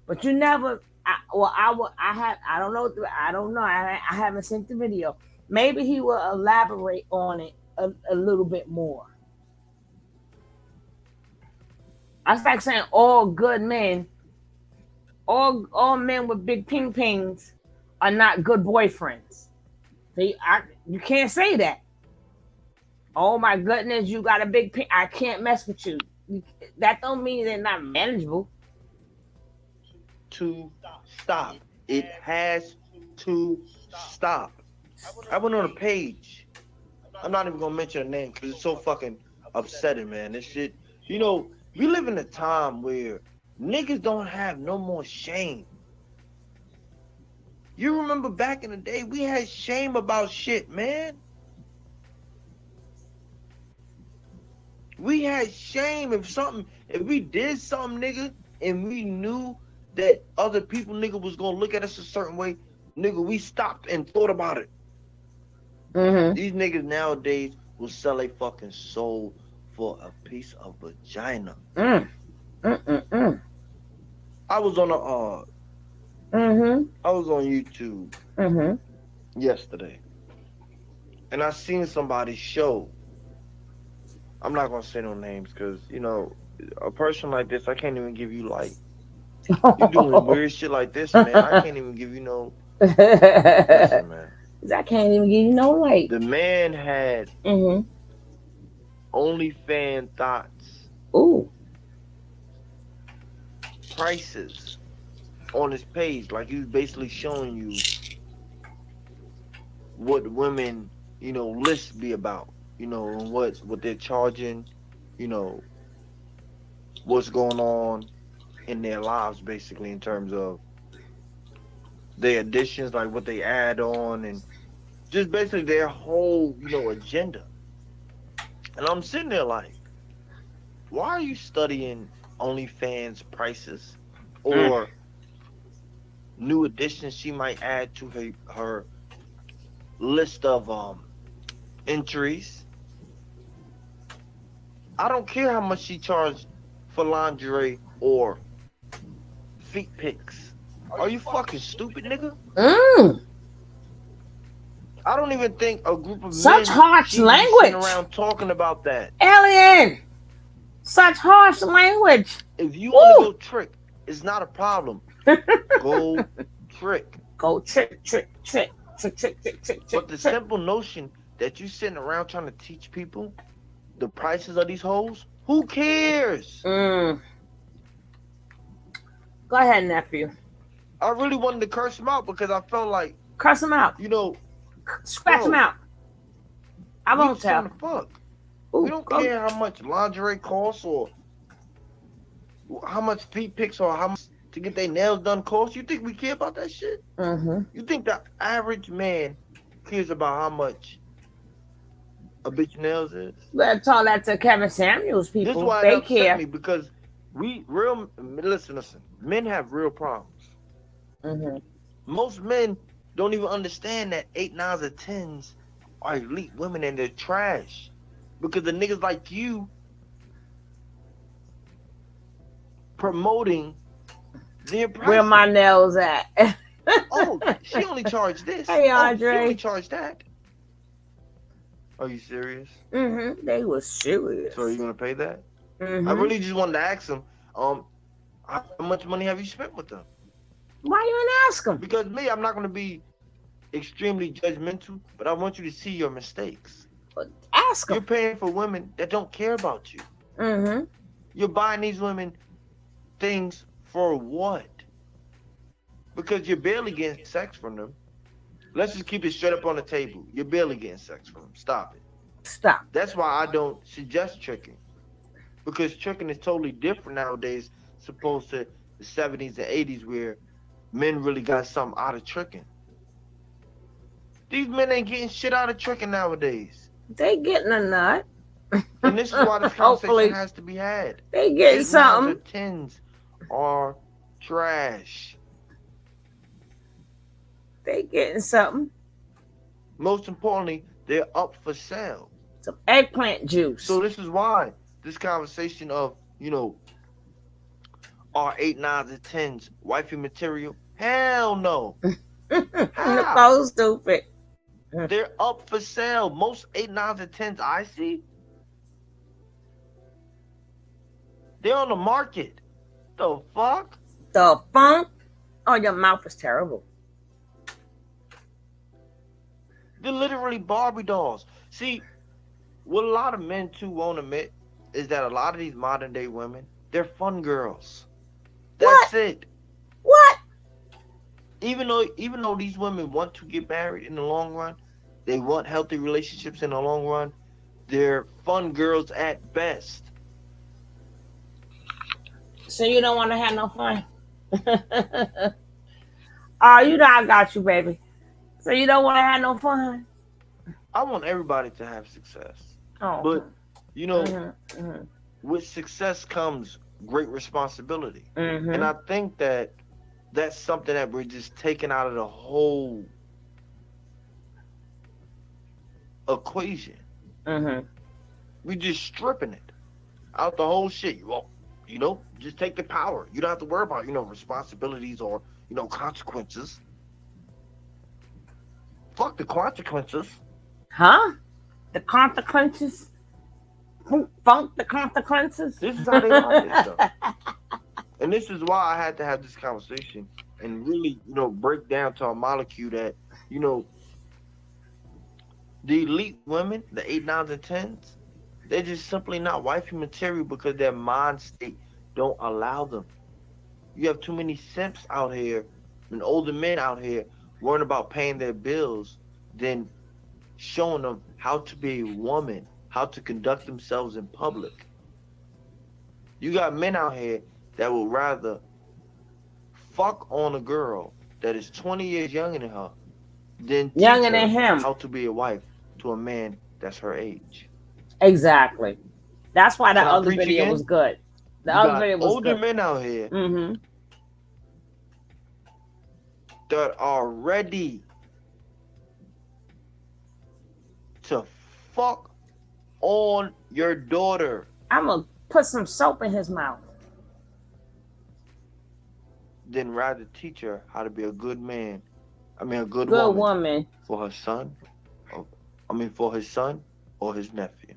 But you never. I don't know. I don't know. I haven't seen the video. Maybe he will elaborate on it a little bit more. That's like saying all good men, all men with big ping pings are not good boyfriends. See, you can't say that. Oh my goodness, you got a big ping. I can't mess with you. That don't mean they're not manageable. To stop. It has to stop. I went on a page. I'm not even gonna mention a name because it's so fucking upsetting, man. This shit. We live in a time where niggas don't have no more shame. You remember back in the day, we had shame about shit, man. We had shame if we did something, nigga, and we knew that other people, nigga, was gonna look at us a certain way, nigga, we stopped and thought about it. Mm-hmm. These niggas nowadays will sell a fucking soul for a piece of vagina. Mm. Mm-mm-mm. I was on a Mm-hmm. I was on YouTube Mm-hmm. yesterday, and I seen somebody show. I'm not gonna say no names because a person like this, I can't even give you like you doing weird shit like this, man. I can't even give you no. Listen, man. I can't even give you no light. The man had Mm-hmm. OnlyFans thoughts Ooh. prices on his page, like he was basically showing you what women, lists be about, and what they're charging, you know, what's going on in their lives, basically in terms of their additions, like what they add on, and just basically their whole, agenda. And I'm sitting there like, why are you studying OnlyFans prices Mm. or new additions she might add to her list of entries? I don't care how much she charged for lingerie or feet pics. Are you fucking stupid, nigga? Mm. I don't even think a group of Such men harsh should even be sitting language. around talking about that. Alien. Such harsh language. If you want to Woo. go trick, it's not a problem. Go trick. Go trick, trick, trick, trick, trick, trick, trick, But the trick. simple notion that you sitting around trying to teach people the prices of these hoes, who cares? Mm. Go ahead, nephew. I really wanted to curse him out because I felt like, Curse him out. Scratch him bro, out. I we won't just trying tell. to fuck. Ooh, We don't go. care how much lingerie costs or how much feet pics or how much to get their nails done costs. You think we care about that shit? Mm-hmm. You think the average man cares about how much a bitch nails is? Better tell that to Kevin Samuels This is people. why it They upset care. me because listen, men have real problems. Mm-hmm. Most men don't even understand that 8, 9s, or 10s are elite women and they're trash. Because the niggas like you promoting their prices. Where my nails at? Oh, she only charged this. Hey, Oh, she Andre. only charged that. Are you serious? Mm-hmm. They was serious. So are you gonna pay that? Mm-hmm. I really just wanted to ask him, how much money have you spent with them? Why you didn't ask them? Because me, I'm not gonna be extremely judgmental, but I want you to see your mistakes. Ask You're them. paying for women that don't care about you. Mm-hmm. You're buying these women things for what? Because you're barely getting sex from them. Let's just keep it straight up on the table. You're barely getting sex from them. Stop it. Stop. That's why I don't suggest tricking. Because tricking is totally different nowadays, opposed to the 70s and 80s where men really got something out of tricking. These men ain't getting shit out of tricking nowadays. They getting a nut. And this is why this conversation has to be had. They getting 8, 9s, something. or 10s are trash. They getting something. Most importantly, they're up for sale. Some eggplant juice. So this is why this conversation of, are 8, 9s, and 10s wifey material? Hell no. So stupid. They're up for sale. Most 8, 9s, and 10s I see, they're on the market. The fuck? The funk? Oh, your mouth is terrible. They're literally Barbie dolls. See, what a lot of men too won't admit is that a lot of these modern day women, they're fun girls. That's it. What? Even though these women want to get married in the long run, they want healthy relationships in the long run, they're fun girls at best. So you don't want to have no fun? Oh, you know I got you, baby. So you don't want to have no fun? I want everybody to have success. Oh. But, with success comes great responsibility. Mm-hmm. And I think that that's something that we're just taking out of the whole equation. Mm-hmm. We're just stripping it out the whole shit. just take the power. You don't have to worry about, responsibilities or, consequences. Fuck the consequences. Huh? The consequences? Funk the consequences? This is how they run this stuff. And this is why I had to have this conversation and really, break down to a molecule that, the elite women, the 8, 9s, and 10s, they're just simply not wifey material because their mind state don't allow them. You have too many simps out here and older men out here worrying about paying their bills than showing them how to be a woman, how to conduct themselves in public. You got men out here that would rather fuck on a girl that is 20 years younger than her than teach Younger than her him. how to be a wife to a man that's her age. Exactly. That's why the Can I other preach video again? was good. The You other got video was older good. men out here Mm-hmm. that are ready to fuck on your daughter. I'm going to put some soap in his mouth. Then rather teach her how to be a good man. A good woman for her son. For his son or his nephew.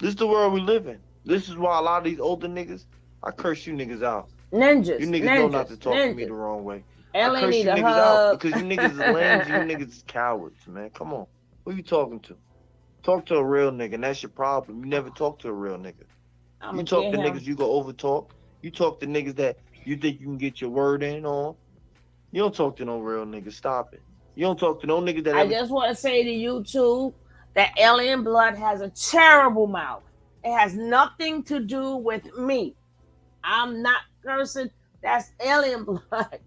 This is the world we live in. This is why a lot of these older niggas, I curse you niggas out. Ninjas. You niggas know not to talk to me the wrong way. I curse need you a niggas hug. out because you niggas is lames and you niggas is cowards, man. Come on. Who you talking to? Talk to a real nigga, and that's your problem. You never talk to a real nigga. You talk to niggas you go over talk. You talk to niggas that you think you can get your word in on. You don't talk to no real niggas. Stop it. You don't talk to no niggas that I just want to say to you too that Alien Blood has a terrible mouth. It has nothing to do with me. I'm not cursing. That's Alien Blood.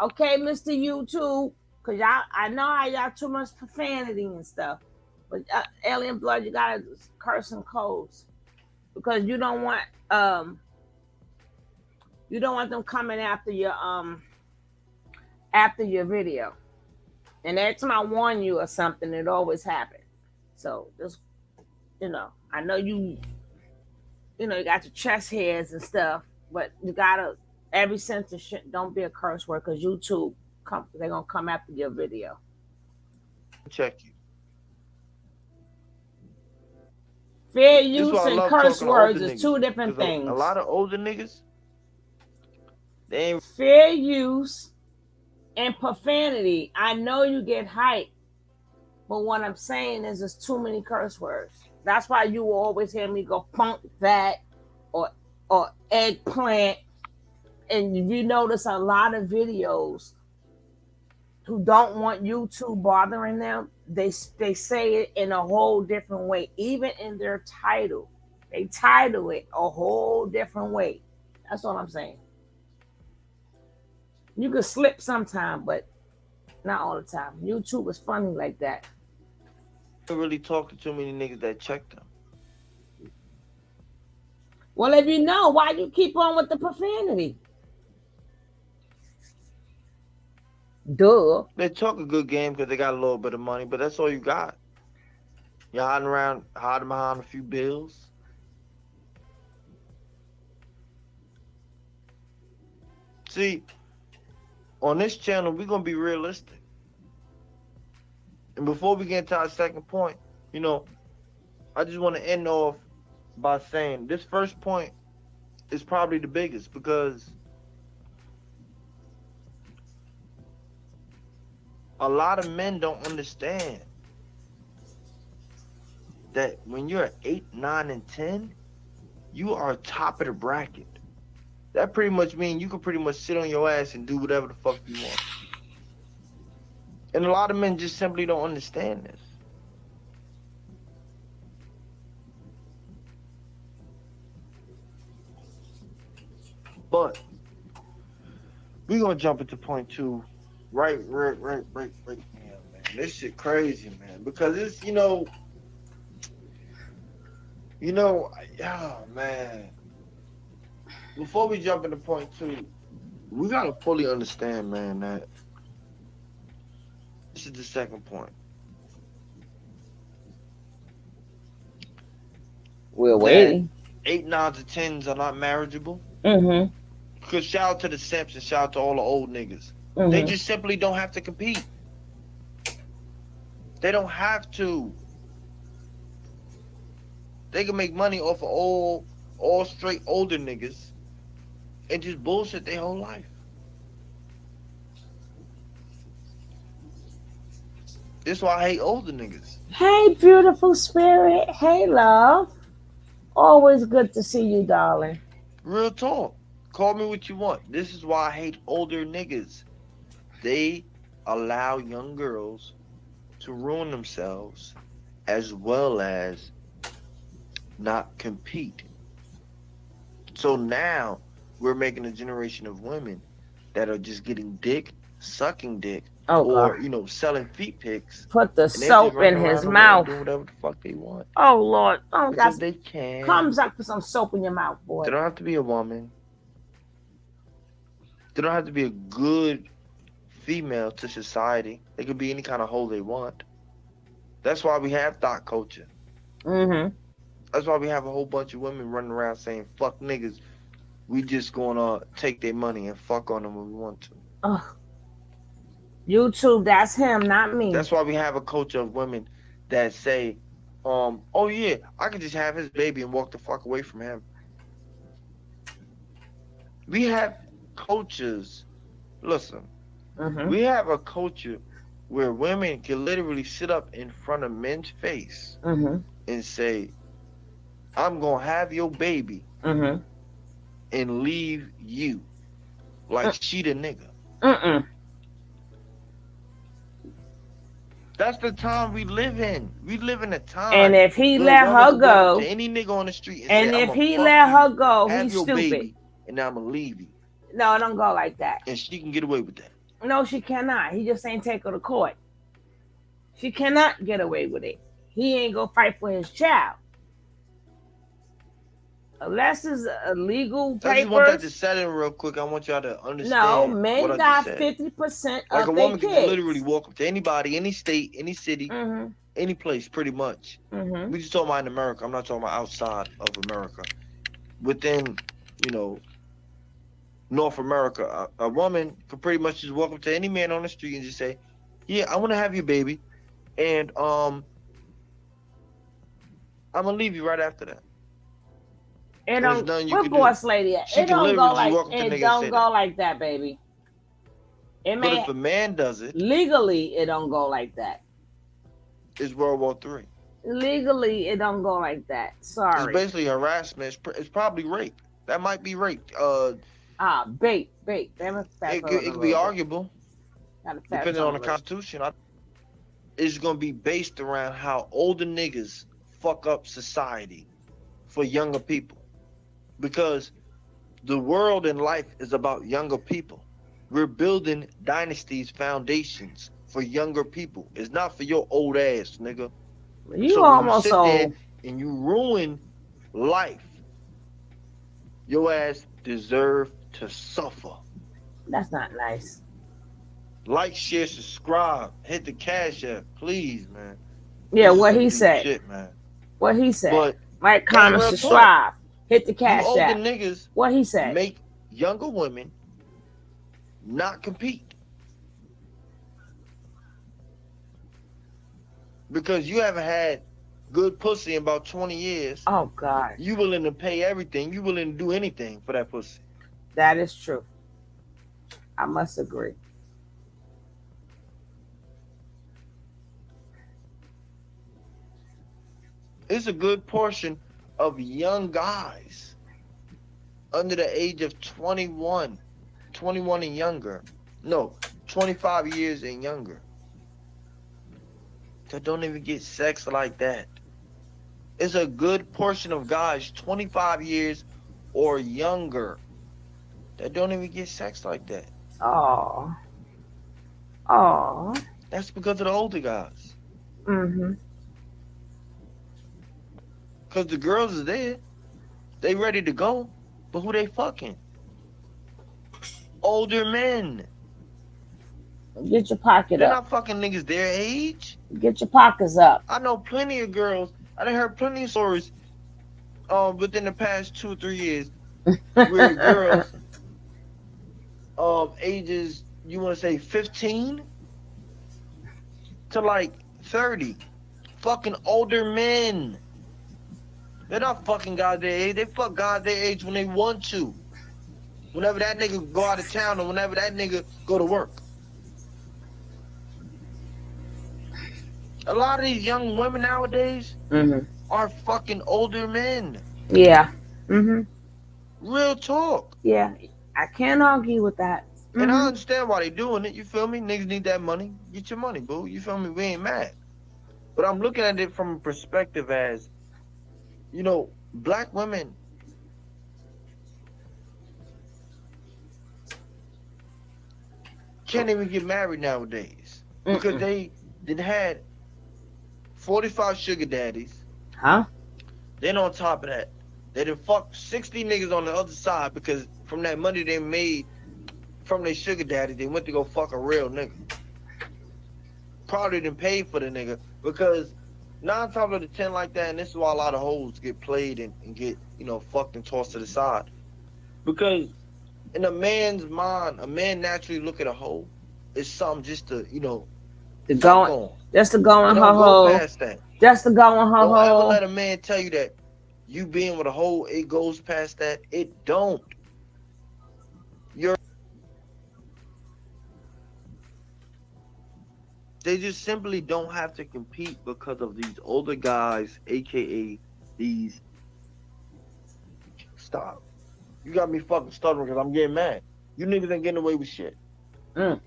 Okay, Mr. YouTube, because I know I got too much profanity and stuff. But Alien Blood, you gotta curse some codes because you don't want them coming after your video. And every time I warn you or something, it always happens. So just I know you got your chest hairs and stuff, but you gotta every sentence don't be a curse word because YouTube they're gonna come after your video. check you. Fair use and curse words is two different things. A lot of older niggas, they ain't fair use and profanity. I know you get hype, but what I'm saying is there's too many curse words. That's why you will always hear me go funk that or eggplant. And you notice a lot of videos who don't want YouTube bothering them, they say it in a whole different way. Even in their title, they title it a whole different way. That's what I'm saying. You could slip sometime, but not all the time. YouTube is funny like that. I don't really talk to too many niggas that check them. Well, if you know, why you keep on with the profanity? Duh. They talk a good game because they got a little bit of money, but that's all you got. You're hiding behind a few bills. See, on this channel, we're going to be realistic. And before we get into our second point, I just want to end off by saying this first point is probably the biggest because a lot of men don't understand that when you're 8, 9, and 10, you are top of the bracket. That pretty much means you can pretty much sit on your ass and do whatever the fuck you want. And a lot of men just simply don't understand this. But we're gonna jump into point 2 right now, man. This shit crazy, man. Because it's oh man. Before we jump into point 2, we gotta fully understand, man, that this is the second point. We're waiting. 8, 9s, and 10s are not marriageable. Mm-hmm. Because shout out to the simps and shout out to all the old niggas. They Mm-hmm. just simply don't have to compete. They don't have to. They can make money off of all straight older niggas and just bullshit their whole life. That's why I hate older niggas. Hey, beautiful spirit. Hey, love. Always good to see you, darling. Real talk. Call me what you want. This is why I hate older niggas. They allow young girls to ruin themselves as well as not compete. So now we're making a generation of women that are just getting dick, sucking dick, Oh, or God. selling feet pics, Put the and they're just soap in running his around the world mouth. doing whatever the fuck they want Oh, Lord. Oh, because God. they can. Comes up with some soap in your mouth, They boy. don't have to be a woman. They don't have to be a good female to society. They could be any kind of hoe they want. That's why we have thought culture. Mm-hmm. That's why we have a whole bunch of women running around saying, fuck niggas. We just gonna take their money and fuck on them when we want to. Oh, YouTube, that's him, not me. That's why we have a culture of women that say, oh yeah, I could just have his baby and walk the fuck away from him. We have cultures, listen, Mm-hmm. we have a culture where women can literally sit up in front of men's face Mm-hmm. and say, I'm gonna have your baby Mm-hmm. and leave you like she the nigga. Mm-mm. That's the time we live in. We live in a time And if he where a let woman her can walk up go, to any nigga on the street and, and say, I'm if gonna he fuck let you, her go, have he's your stupid. baby, and I'm gonna leave you. No, it don't go like that. And she can get away with that. No, she cannot. He just ain't take her to court. She cannot get away with it. He ain't gonna fight for his child. Unless it's illegal I just want that to papers. set in real quick. I want y'all to No, understand what men I just got said. 50% Like a of their woman can just literally kids. walk up to anybody, any state, any city, Mm-hmm. any place, pretty much. Mm-hmm. We just talking about in America. I'm not talking about outside of America. Within, North America, a woman could pretty much just walk up to any man on the street and just say, "Yeah, I want to have your baby, and I'm gonna leave you right after that." It And there's don't. nothing you Where can do. boss lady at? She It can don't literally go just like. walk up to It nigga and don't say go that. like that, baby. It But may if a man does it, legally. It don't go like that. it's World War III. Legally, it don't go like that. It's Sorry. basically harassment. It's probably rape. That might be rape. Bait. It could be arguable depending on the Constitution. It's gonna be based around how older niggas fuck up society for younger people, because the world and life is about younger people. We're building dynasties, foundations for younger people. It's not for your old ass, nigga. You So when you almost sit there old. and you ruin life, your ass deserve to suffer. That's not nice. Like, share, subscribe, hit the cash app, please, man. Yeah, This is what some he deep said. shit, man. What he said. But Like, hey, comment, real talk. subscribe, hit the You cash older app. niggas What he said. make younger women not compete. Because you haven't had good pussy in about 20 years. Oh God, You willing to pay everything. You willing to do anything for that pussy. that is true. I must agree. It's a good portion of young guys under the age of 21 and younger. No, 25 years and younger. That don't even get sex like that. It's a good portion of guys 25 years or younger that don't even get sex like that. Oh. That's because of the older guys. Mm-hmm. Because the girls is there. They ready to go. But who they fucking? Older men. Get your pocket They're up. not fucking niggas their age. Get your pockets up. I know plenty of girls. I done heard plenty of stories within the past 2 or 3 years, where girls ages, you want to say 15 to like 30, fucking older men. They're not fucking guys their age. They fuck guys their age when they want to. Whenever that nigga go out of town or whenever that nigga go to work. A lot of these young women nowadays Mhm. are fucking older men. Yeah. Mhm. Real talk. Yeah. I can't argue with that. And I Mhm. understand why they doing it. You feel me? Niggas need that money. Get your money, boo. You feel me? We ain't mad. But I'm looking at it from a perspective as, black women can't even get married nowadays because Mm-mm. they did had 45 sugar daddies. Huh? Then on top of that, they done fucked 60 niggas on the other side because from that money they made from their sugar daddy, they went to go fuck a real nigga. Probably didn't pay for the nigga because 9 times out of 10 like that, and this is why a lot of hoes get played and get, fucked and tossed to the side. Because in a man's mind, a man naturally look at a hoe as something just to, To fuck go, on. just to go It in her don't go hole. past that. Just to go in her Don't ever hole. let a man tell you that you being with a hoe, it goes past that. It don't. They just simply don't have to compete because of these older guys, aka these. Stop. You got me fucking stuttering because I'm getting mad. You niggas ain't getting away with shit. Mm.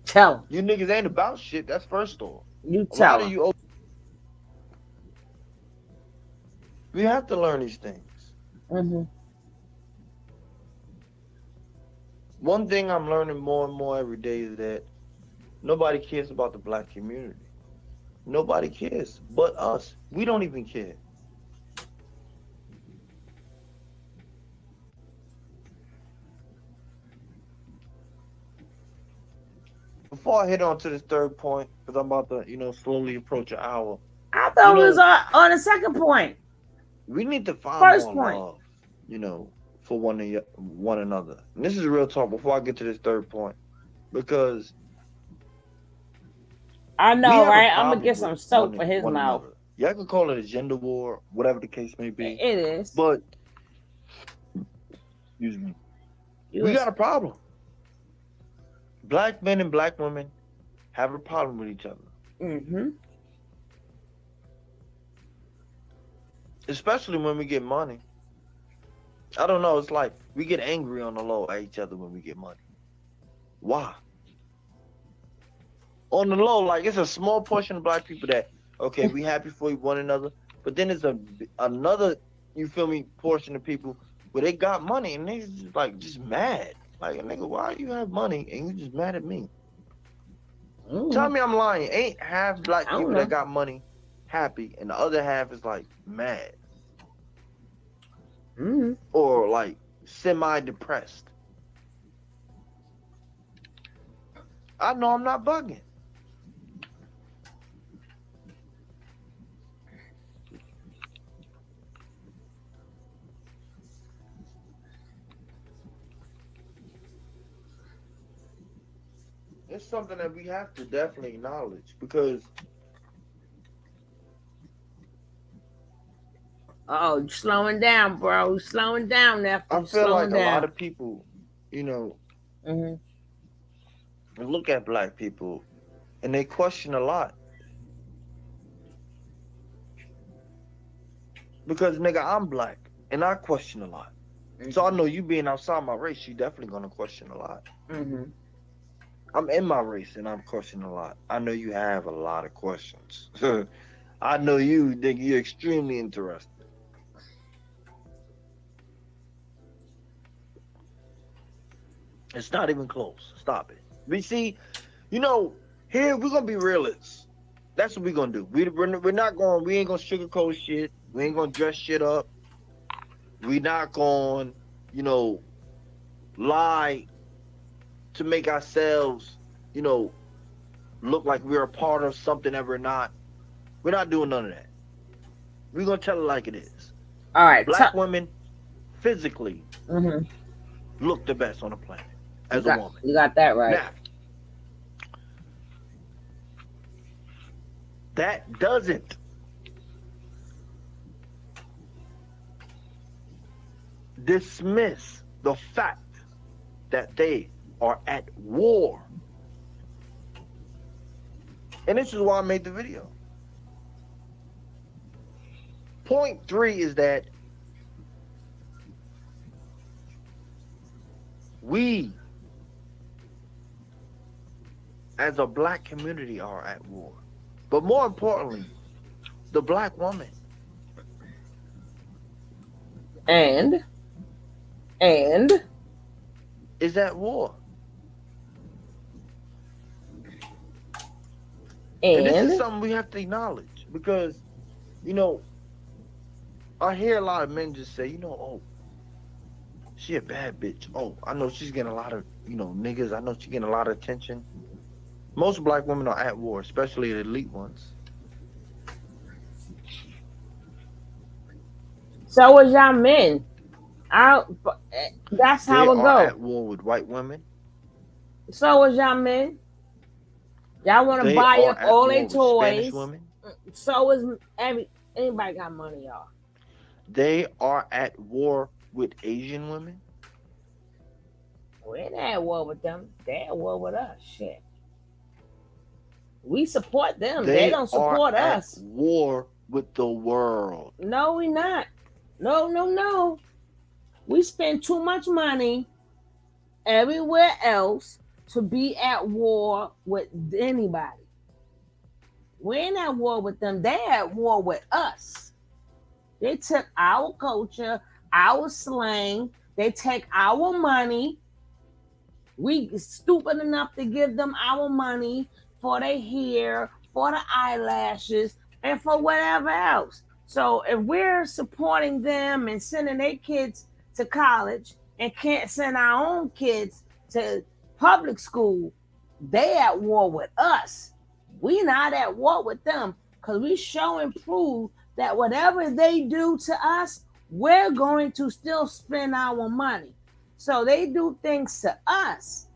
Tell him. You niggas ain't about shit. That's first off. You A tell lot of him. you. We have to learn these things. Mhm. One thing I'm learning more and more every day is that nobody cares about the black community. Nobody cares but us. We don't even care. Before I hit on to this third point, because I'm about to, slowly approach an hour. I thought we was on the second point. We need to find First more point. love, for one another. And this is real talk before I get to this third point, because I we know, have a right? I'm gonna problem get with some soap for his one mouth. another. Y'all can call it a gender war, whatever the case may be. It is. But, excuse me, You we was- got a problem. Black men and black women have a problem with each other. Mhm. Especially when we get money. I don't know. It's like we get angry on the low at each other when we get money. Why? On the low, like it's a small portion of black people that, okay, we happy for one another, but then there's another, you feel me, portion of people where they got money and they just mad. Like, nigga, why you have money and you just mad at me? Tell me I'm lying. Ain't half black I don't people know. that got money happy and the other half is like mad Mhm. or like semi-depressed. I know I'm not bugging. It's something that we have to definitely acknowledge because Oh, you slowing down, bro. You slowing down, nephew. I You feel like slowing a lot down. of people, Mhm. look at black people and they question a lot. Because nigga, I'm black and I question a lot. So I know you being outside my race, you definitely gonna question a lot. Mhm. I'm in my race and I'm questioning a lot. I know you have a lot of questions. I know you think you're extremely interested. It's not even close. Stop it. We see, here we're gonna be realists. That's what we're gonna do. We're not going. We ain't gonna sugarcoat shit. We ain't gonna dress shit up. We not going, lie to make ourselves, look like we're a part of something that we're not. We're not doing none of that. We're gonna tell it like it is. All right. Black women physically Mhm. look the best on the planet You as a got woman. you got that right. Now, that doesn't dismiss the fact that they are at war. And this is why I made the video. Point 3 is that we, as a black community, are at war. But more importantly, the black woman And is at war. And this is something we have to acknowledge because, you know, I hear a lot of men just say, oh, she a bad bitch. Oh, I know she's getting a lot of, niggas. I know she's getting a lot of attention. Most black women are at war, especially the elite ones. so is y'all men. That's They how it are go. at war with white women. So is y'all men. Y'all want to They buy are up at all war their with Spanish toys. women. So is anybody got money, y'all. They are at war with Asian women. We ain't at war with them. They at war with us. Shit. We support them. They don't support are us. at war with the world. No, we not. No. We spend too much money everywhere else to be at war with anybody. We ain't at war with them. They at war with us. They took our culture, our slang. They take our money. We stupid enough to give them our money for their hair, for the eyelashes, and for whatever else. So if we're supporting them and sending their kids to college and can't send our own kids to public school, they at war with us. We not at war with them because we show and prove that whatever they do to us, we're going to still spend our money. So they do things to us,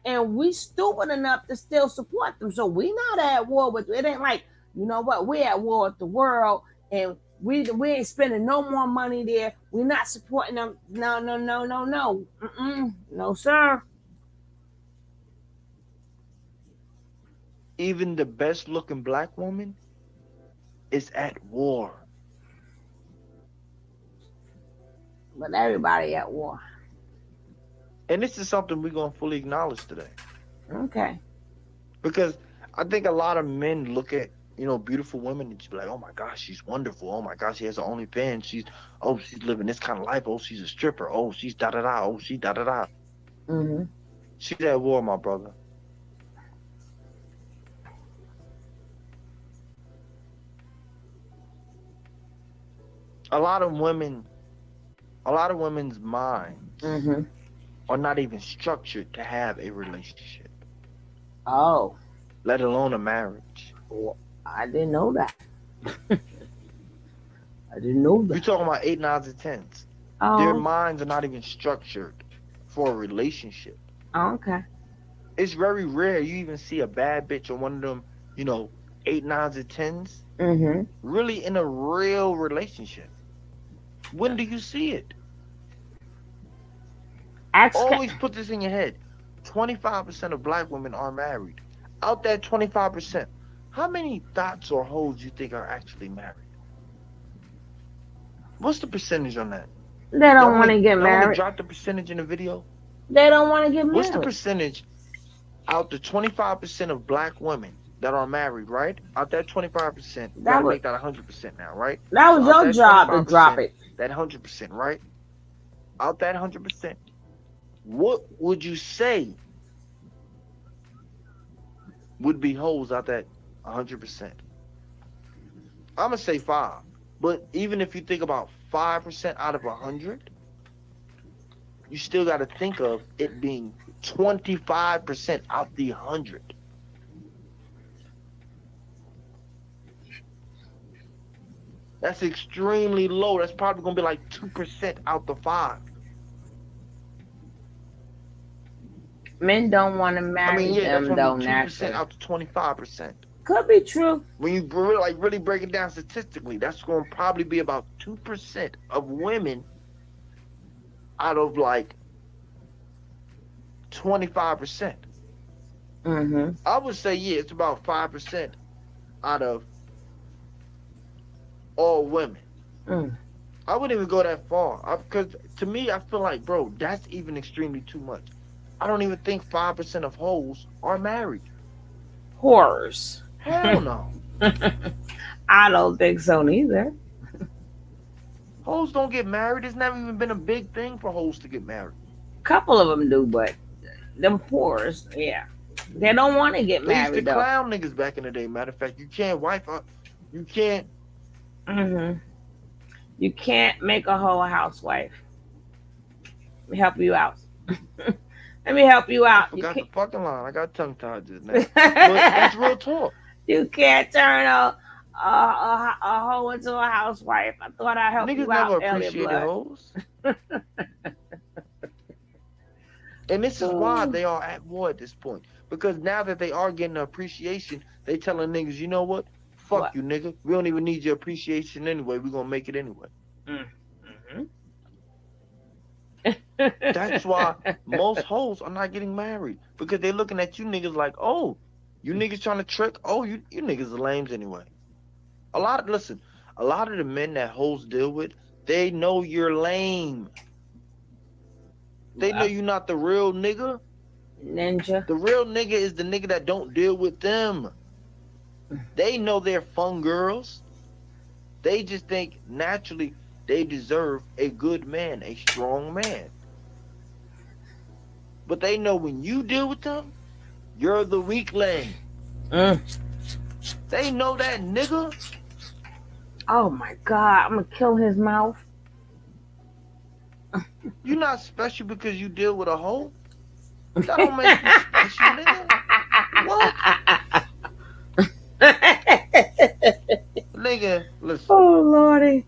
and we stupid enough to still support them. So we not at war with it. Ain't like, you know what, we at war with the world, and we ain't spending no more money there. We not supporting them. No. No, sir. Even the best looking black woman is at war. But everybody at war. And this is something we're going to fully acknowledge today. Okay. Because I think a lot of men look at, beautiful women and just be like, oh my gosh, she's wonderful. Oh my gosh, she has an OnlyFans. She's living this kind of life. Oh, she's a stripper. Oh, she's da-da-da. Oh, she da-da-da. Mm-hmm. She's at war, my brother. A lot of women's minds are not even structured to have a relationship. Oh. Let alone a marriage. Well, I didn't know that. I didn't know that. You're talking about 8, 9s, and 10s. Oh. Their minds are not even structured for a relationship. Oh, okay. It's very rare you even see a bad bitch or one of them, 8, 9s, and 10s really in a real relationship. When do you see it? Always put this in your head. 25% of black women are married. Out that 25%, how many thoughts or hoes you think are actually married? What's the percentage on that? They don't want to get married. Drop the percentage in the video. They don't want to get married. What's the percentage out the 25% of black women that are married, right? Out that 25%, you gotta make that 100% now, right? That was your job to drop it. That 100%, right? Out that 100%, what would you say would be holes out that 100%? I'm gonna say 5. But even if you think about 5% out of 100, you still got to think of it being 25% out the 100. That's extremely low. That's probably gonna be like 2% out the 5. Men don't want to I marry mean, yeah, that's them gonna be though 2% naturally. out to 25%. Could be true. When you really break it down statistically, that's gonna probably be about 2% of women out of like 25%. Mm-hmm. I would say, yeah, it's about 5% out of all women. Mm. I wouldn't even go that far because to me, I feel like, bro, that's even extremely too much. I don't even think 5% of hoes are married. Horrors. Hell no. I don't think so neither. Hoes don't get married. It's never even been a big thing for hoes to get married. Couple of them do, but them horrors, yeah, they don't want to get They used to married though. clown niggas back in the day. Matter of fact, you can't wife up. You can't. Mm-hmm. You can't make a whole housewife. Let me help you out. Let me help you I out. You forgot the can't. fucking line. I got tongue tied just now. But that's real talk. You can't turn a hoe into a housewife. I thought I'd help Niggas you out, never Elliot appreciated Blood. hoes. And this is why they are at war at this point. Because now that they are getting appreciation, they telling niggas, you know what? Fuck What? you, nigga. We don't even need your appreciation anyway. We're gonna make it anyway. Mm-hmm. That's why most hoes are not getting married. Because they looking at you niggas like, oh, you niggas trying to trick? Oh, you niggas are lames anyway. A lot of the men that hoes deal with, they know you're lame. They know you're not the real nigga. Ninja. The real nigga is the nigga that don't deal with them. They know they're fun girls. They just think naturally they deserve a good man, a strong man. But they know when you deal with them, you're the weakling. Mm. They know that, nigga. Oh my God! I'm gonna kill his mouth. You're not special because you deal with a hoe. That don't make you special, nigga. What? Nigga, listen. Oh Lordy.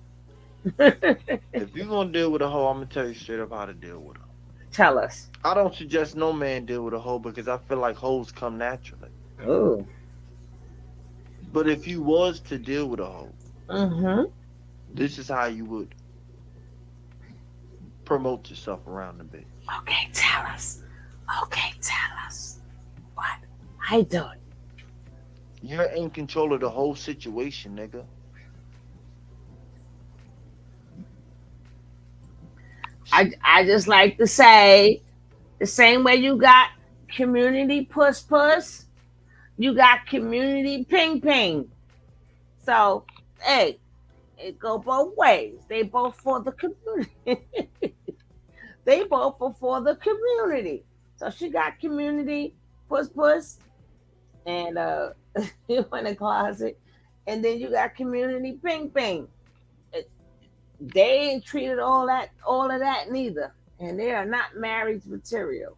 If you're gonna deal with a hoe, I'm gonna tell you straight up how to deal with her. Tell us. I don't suggest no man deal with a hoe because I feel like hoes come naturally. Oh. But if you was to deal with a hoe, Mm-hmm. this is how you would promote yourself around the bitch. Okay, tell us. Okay, tell us. What? I don't. You're in control of the whole situation, nigga. I just like to say, the same way you got community puss puss, you got community ping ping. So, hey, it go both ways. They both for the community. They both are for the community. So she got community puss puss and you in the closet, and then you got community ping ping. They ain't treated all of that neither, and they are not marriage material.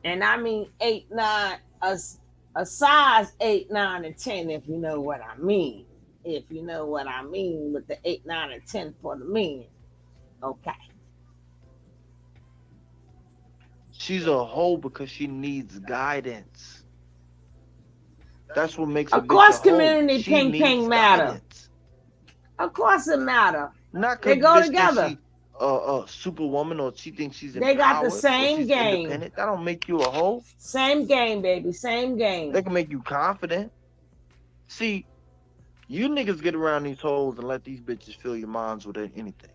And I mean 8, 9, a size 8, 9, and 10, if you know what I mean. If you know what I mean with the 8, 9, and 10 for the men. Okay. She's a hoe because she needs guidance. That's what makes a Of bitch course, a hoe. community She ping needs ping matter. guidance. Of course, it matter. Not They because go bitch thinks together. she a superwoman or she thinks she's They got the empowered or same she's game. independent. That don't make you a hoe. Same game, baby. Same game. They can make you confident. See, you niggas get around these hoes and let these bitches fill your minds with anything.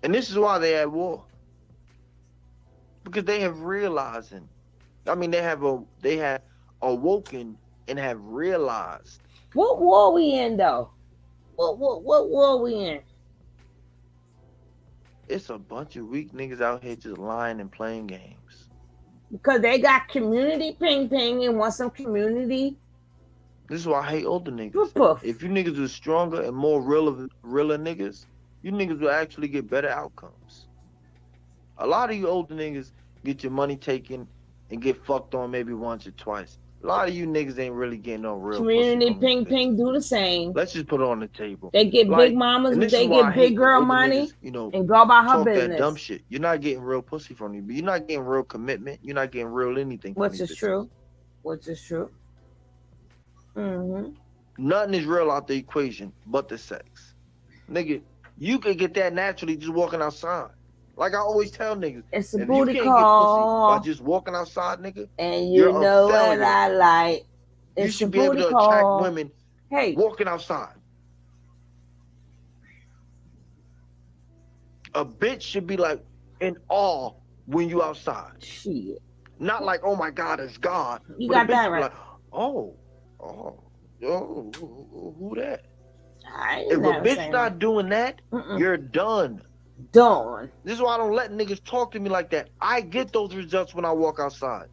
And this is why they at war. Because they have realized, they have awoken and have realized. What war we in though? What war we in? It's a bunch of weak niggas out here just lying and playing games. Because they got community ping ping and want some community. This is why I hate older niggas. Poof, poof. If you niggas are stronger and more realer niggas, you niggas will actually get better outcomes. A lot of you older niggas get your money taken and get fucked on maybe once or twice. A lot of you niggas ain't really getting no real Community pussy from these ping ping bitches. do the same. Let's just put it on the table. They get Like, big mamas, and but this is they why I get hate big when girl older money niggas, you know, and go about her talk that dumb business. shit. You're not getting real pussy from these, but you're not getting real commitment. You're not getting real anything from Which these is bitches. true. Which is true. Mm-hmm. Nothing is real out the equation but the sex. Nigga, you could get that naturally just walking outside. Like I always tell niggas, It's a if you booty can't get pussy by call. just walking outside, nigga, And you're you a know what failure. I like. You It's a should be able booty to attract call. women Hey, walking outside. A bitch should be like in awe when you outside. shit. Not like, oh my God, it's God. You But a got bitch that should be right. like, oh, who that? I ain't If a never bitch saying not doing that, Mm-mm. you're done. Done. This is why I don't let niggas talk to me like that. I get those results when I walk outside.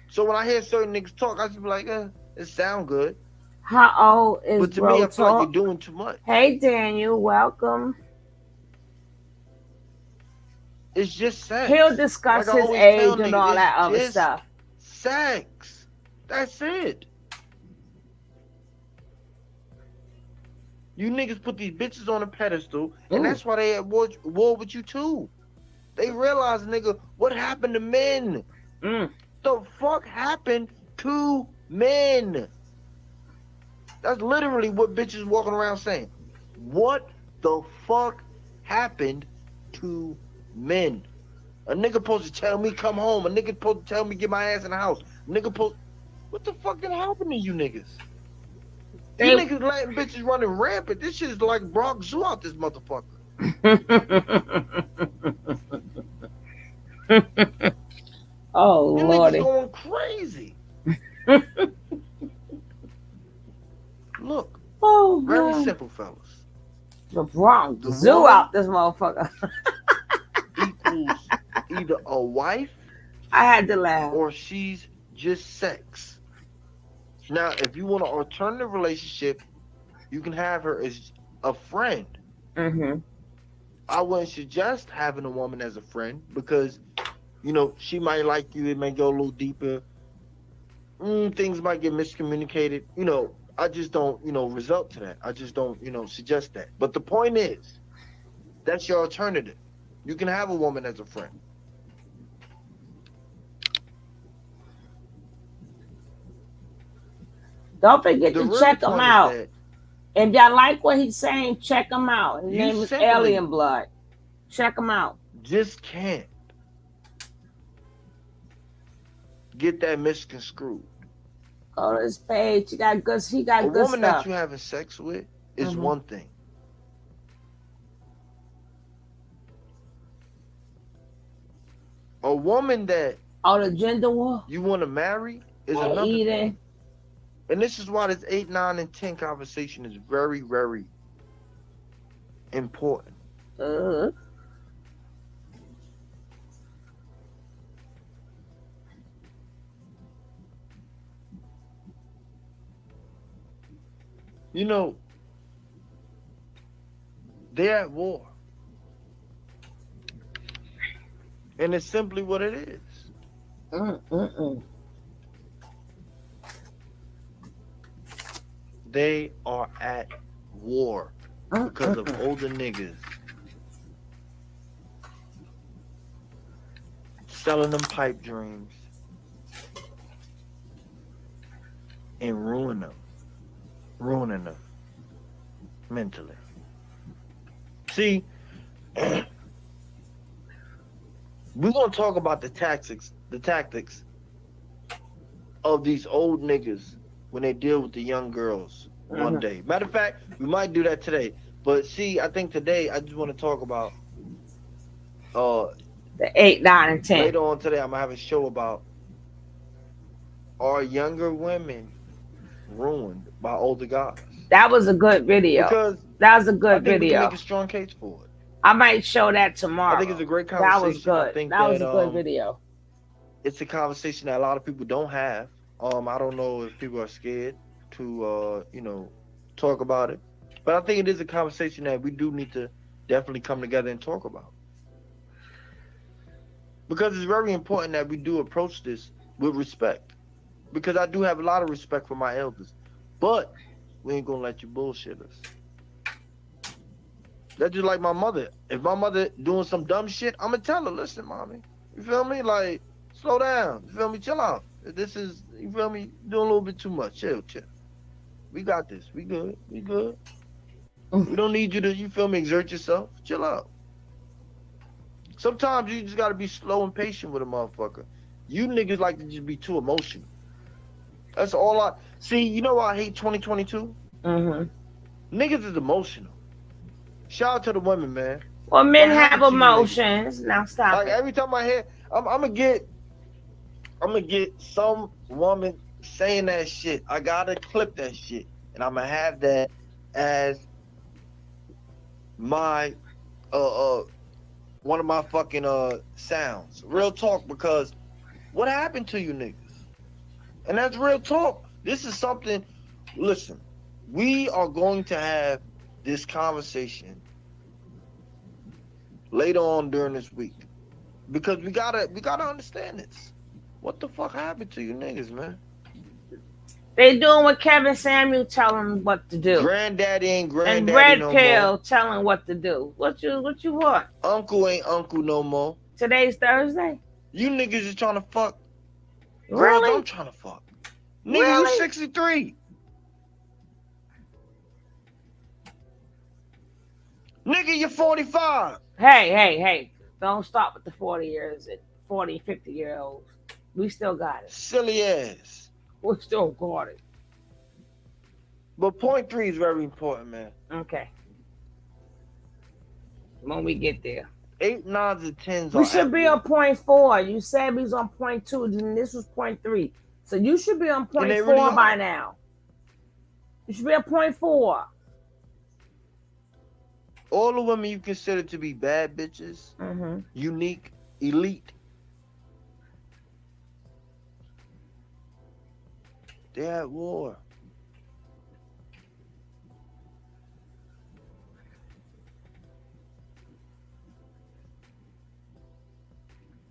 So when I hear certain niggas talk, I just be like, it sound good. How old is But to Bro me, I feel like Talk? you're doing too much. Hey, Daniel, welcome. It's just sex. He'll discuss Like I his always age tell and niggas, all it's that other just stuff. sex. That's it. You niggas put these bitches on a pedestal, and that's why they at war with you too. They realize, nigga, what happened to men? The fuck happened to men? That's literally what bitches walking around saying. What the fuck happened to men? A nigga supposed to tell me come home. A nigga supposed to tell me get my ass in the house. A nigga supposed... What the fuck did happen to you niggas? You niggas letting bitches running rampant. This shit is like Bronx Zoo out this motherfucker. Oh, you Lordy. niggas going crazy. Look. Oh, very God. simple, fellas. The Bronx The Zoo woman out this motherfucker. equals either a wife I had to laugh. or she's just sex. Now, if you want an alternative relationship, you can have her as a friend. Mm-hmm. I wouldn't suggest having a woman as a friend because, you know, she might like you. It may go a little deeper. Things might get miscommunicated. You know, I just don't, you know, result to that. I just don't, you know, suggest that. But the point is, that's your alternative. You can have a woman as a friend. Don't forget to check him out. If y'all like what he's saying, check him out. His name is Alien Blood. Check him out. Just can't get that misconstrued. Go to his page. He got good stuff. A woman that you having sex with is one thing. A woman that the gender war you want to marry is another thing. And this is why this 8, 9, and 10 conversation is very, very important. You know, they're at war. And it's simply what it is. They are at war because of older niggas selling them pipe dreams and ruining them mentally. See, we're gonna talk about the tactics of these old niggas when they deal with the young girls one day. Matter of fact, we might do that today. But see, I think today I just want to talk about the 8, 9, and 10. Later on today, I'm gonna have a show about are younger women ruined by older guys? That was a good video. Because that was a good I think video. We can make a strong case for it. I might show that tomorrow. I think it's a great conversation. That was good. I think that was a good video. It's a conversation that a lot of people don't have. I don't know if people are scared to you know, talk about it. But I think it is a conversation that we do need to definitely come together and talk about. Because it's very important that we do approach this with respect. because I do have a lot of respect for my elders. But we ain't gonna let you bullshit us. That's just like my mother. If my mother doing some dumb shit, I'm gonna tell her, listen, mommy. You feel me? Like, slow down. You feel me? Chill out. This is, you feel me? Doing a little bit too much. Chill. We got this. We good. We good. We don't need you to, you feel me, exert yourself. Chill out. Sometimes you just gotta be slow and patient with a motherfucker. You niggas like to just be too emotional. That's all I see. You know why I hate 2022? Niggas is emotional. Shout out to the women, man. Well, men What have happened to you niggas? emotions. Now stop Like it. every time I hear, I'm gonna get some woman saying that shit. I gotta clip that shit, and I'm gonna have that as my one of my fucking sounds. Real talk, because what happened to you niggas? And that's real talk. This is something. Listen, we are going to have this conversation later on during this week, because we gotta understand this. What the fuck happened to you niggas, man? They doing what Kevin Samuel telling what to do. Granddaddy ain't And granddaddy Red no Pill more. telling what to do. What you want? Uncle ain't uncle no more. Today's Thursday. You niggas is trying to fuck girls Really? I'm trying to fuck. Nigga, you Really? 63. Nigga, you're 45. Hey. Don't stop with the 40 years and 40, 50-year-olds. We still got it. Silly ass. We still got it. But point 3 is very important, man. Okay. When we get there. 8, 9s, and 10s We are should be on point 4. You said we was on point 2, then this was point 3. So you should be on point 4 really by now. You should be on point 4. All the women you consider to be bad bitches, unique, elite, they're at war.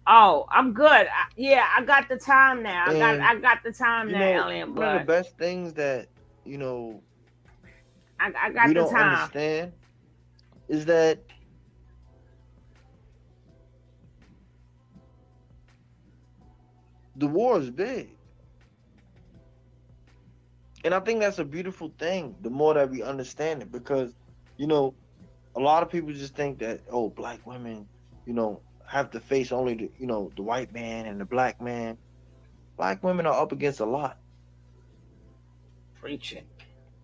Oh, I'm good. I got the time now. And, I got the time now, Alien one of the Blood. best things that, I we got the don't time. understand is that the war is big. And I think that's a beautiful thing, the more that we understand it, because, a lot of people just think that, black women, have to face only the white man and the black man. Black women are up against a lot. Preaching.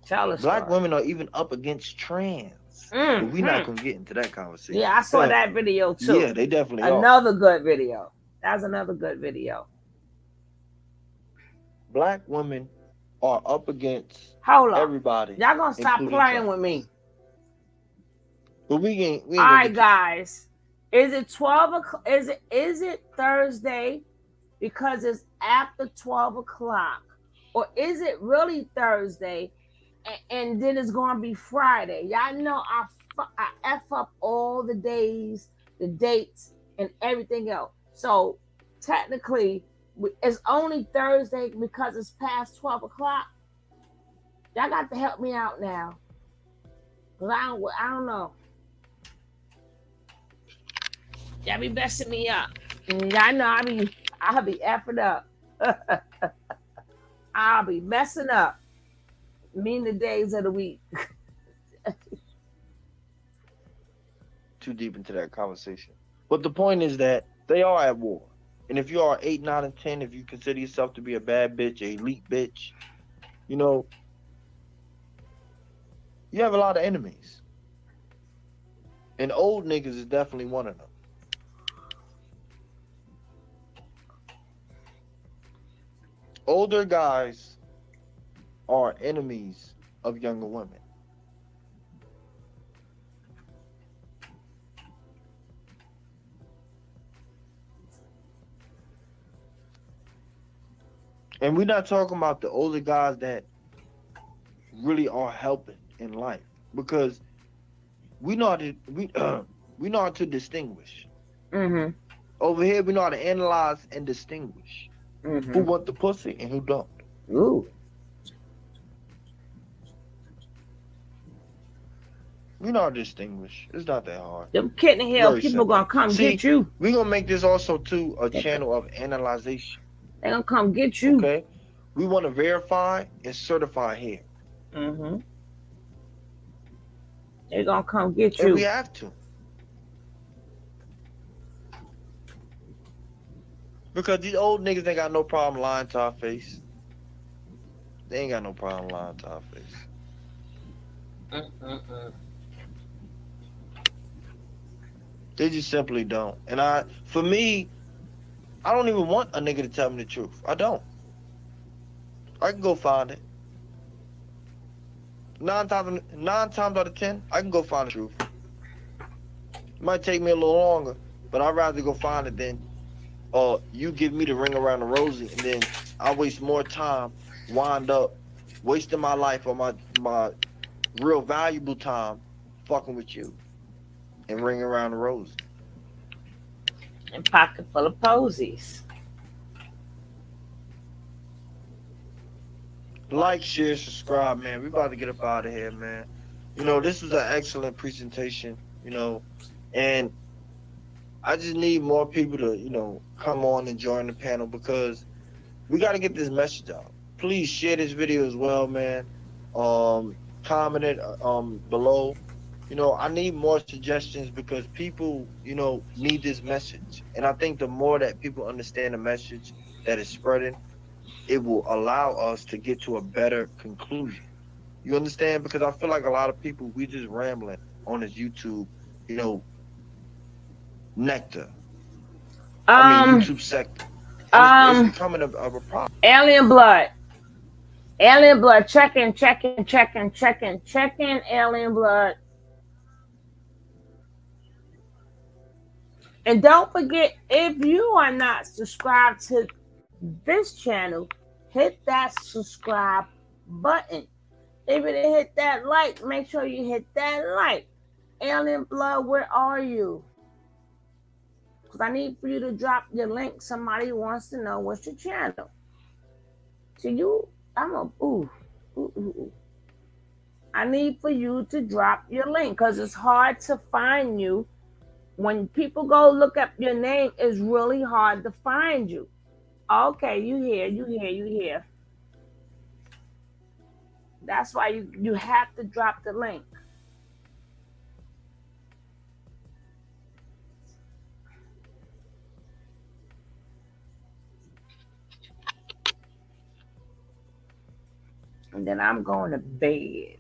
Tell us. Black women are even up against trans. But we're not going to get into that conversation. Yeah, I saw that video too. Yeah, they definitely are. Another good video. That's another good video. Black women are up against everybody. Y'all gonna stop playing with me. But we ain't all right, guys. Is it 12 o'clock? Is it Thursday because it's after 12 o'clock? Or is it really Thursday and then it's gonna be Friday? Y'all know I F up all the days, the dates, and everything else. So technically, it's only Thursday because it's past 12 o'clock. Y'all got to help me out now. Cause I don't know. Y'all be messing me up. Y'all know I'll be effing up. I'll be messing up. Mean the days of the week. Too deep into that conversation. But the point is that they are at war. And if you are 8, 9, and 10, if you consider yourself to be a bad bitch, a elite bitch, you have a lot of enemies. And old niggas is definitely one of them. Older guys are enemies of younger women. And we're not talking about the older guys that really are helping in life, because we know how to distinguish. Over here, we know how to analyze and distinguish. Who want the pussy and who don't. Ooh. We know how to distinguish. It's not that hard. Them kitten hell Very people simple. gonna come See, get you. we're gonna make this also too a They go- channel of analyzation. They gonna come get you. Okay? We want to verify and certify here. Mm-hmm. They gonna come get And we you. have to. Because these old niggas ain't got no problem lying to our face. They ain't got no problem lying to our face. They just simply don't. And for me, I don't even want a nigga to tell me the truth. I don't. I can go find it. Nine times out of 10, I can go find the truth. It might take me a little longer, but I'd rather go find it than you give me the ring around the rosy, and then I waste more time, wind up wasting my life or my real valuable time fucking with you and ring around the rosy. And pocket full of posies. Like, share, subscribe, man. We about to get up out of here, man. This was an excellent presentation, and I just need more people to, come on and join the panel because we got to get this message out. Please share this video as well, man. Comment it below. I need more suggestions because people, need this message. And I think the more that people understand the message that is spreading, it will allow us to get to a better conclusion. You understand? Because I feel like a lot of people, we just rambling on this YouTube, nectar. YouTube sector. And it's becoming a problem. Alien blood. Alien blood. Checking. Alien blood. And don't forget, if you are not subscribed to this channel, hit that subscribe button. If you didn't hit that like, make sure you hit that like. Alien blood, where are you? Because I need for you to drop your link. Somebody wants to know what's your channel. To you, I need for you to drop your link because it's hard to find you. When people go look up your name, it's really hard to find you. Okay, you here. That's why you have to drop the link. And then I'm going to bed.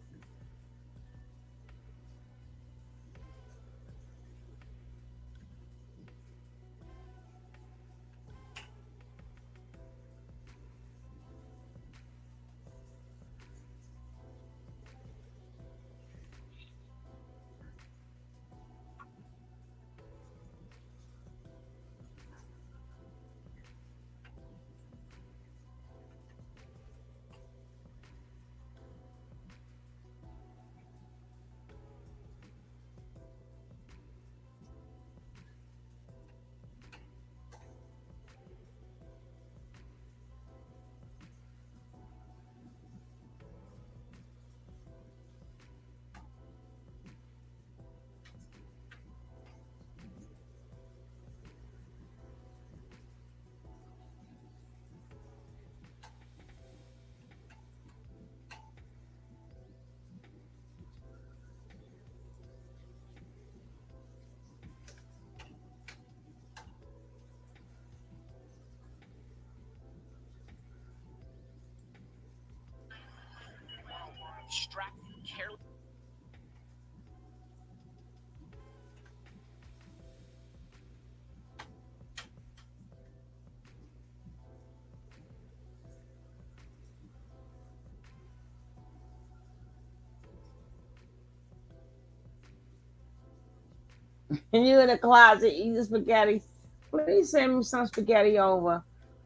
And you in the closet eating spaghetti. Please send me some spaghetti over.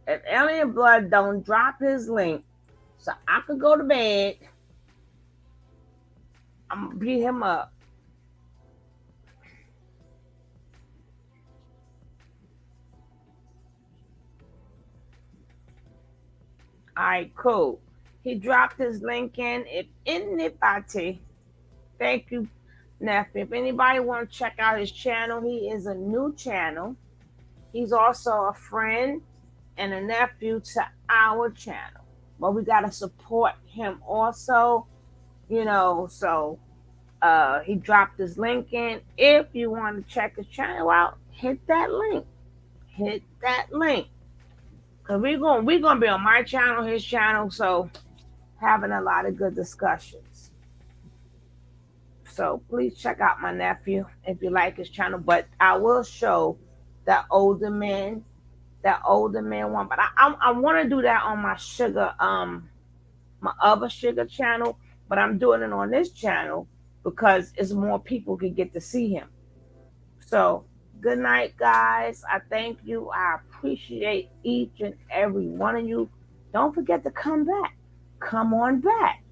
If Alien Blood don't drop his link so I could go to bed, I'm gonna beat him up. All right, cool. He dropped his link in. If anybody, thank you, nephew. If anybody want to check out his channel, he is a new channel. He's also a friend and a nephew to our channel. But we gotta support him also, so he dropped his link in. If you want to check his channel out, hit that link. Hit that link. Cause we're gonna be on my channel, his channel, so having a lot of good discussions. So please check out my nephew if you like his channel. But I will show that older man one. But I want to do that on my sugar my other sugar channel. But I'm doing it on this channel because it's more people can get to see him. So good night, guys. I thank you. I appreciate each and every one of you. Don't forget to come back. Come on back.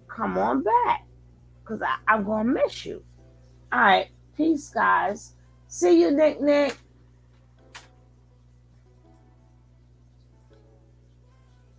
Come on back. Because I'm going to miss you. All right. Peace, guys. See you, Nick Nick.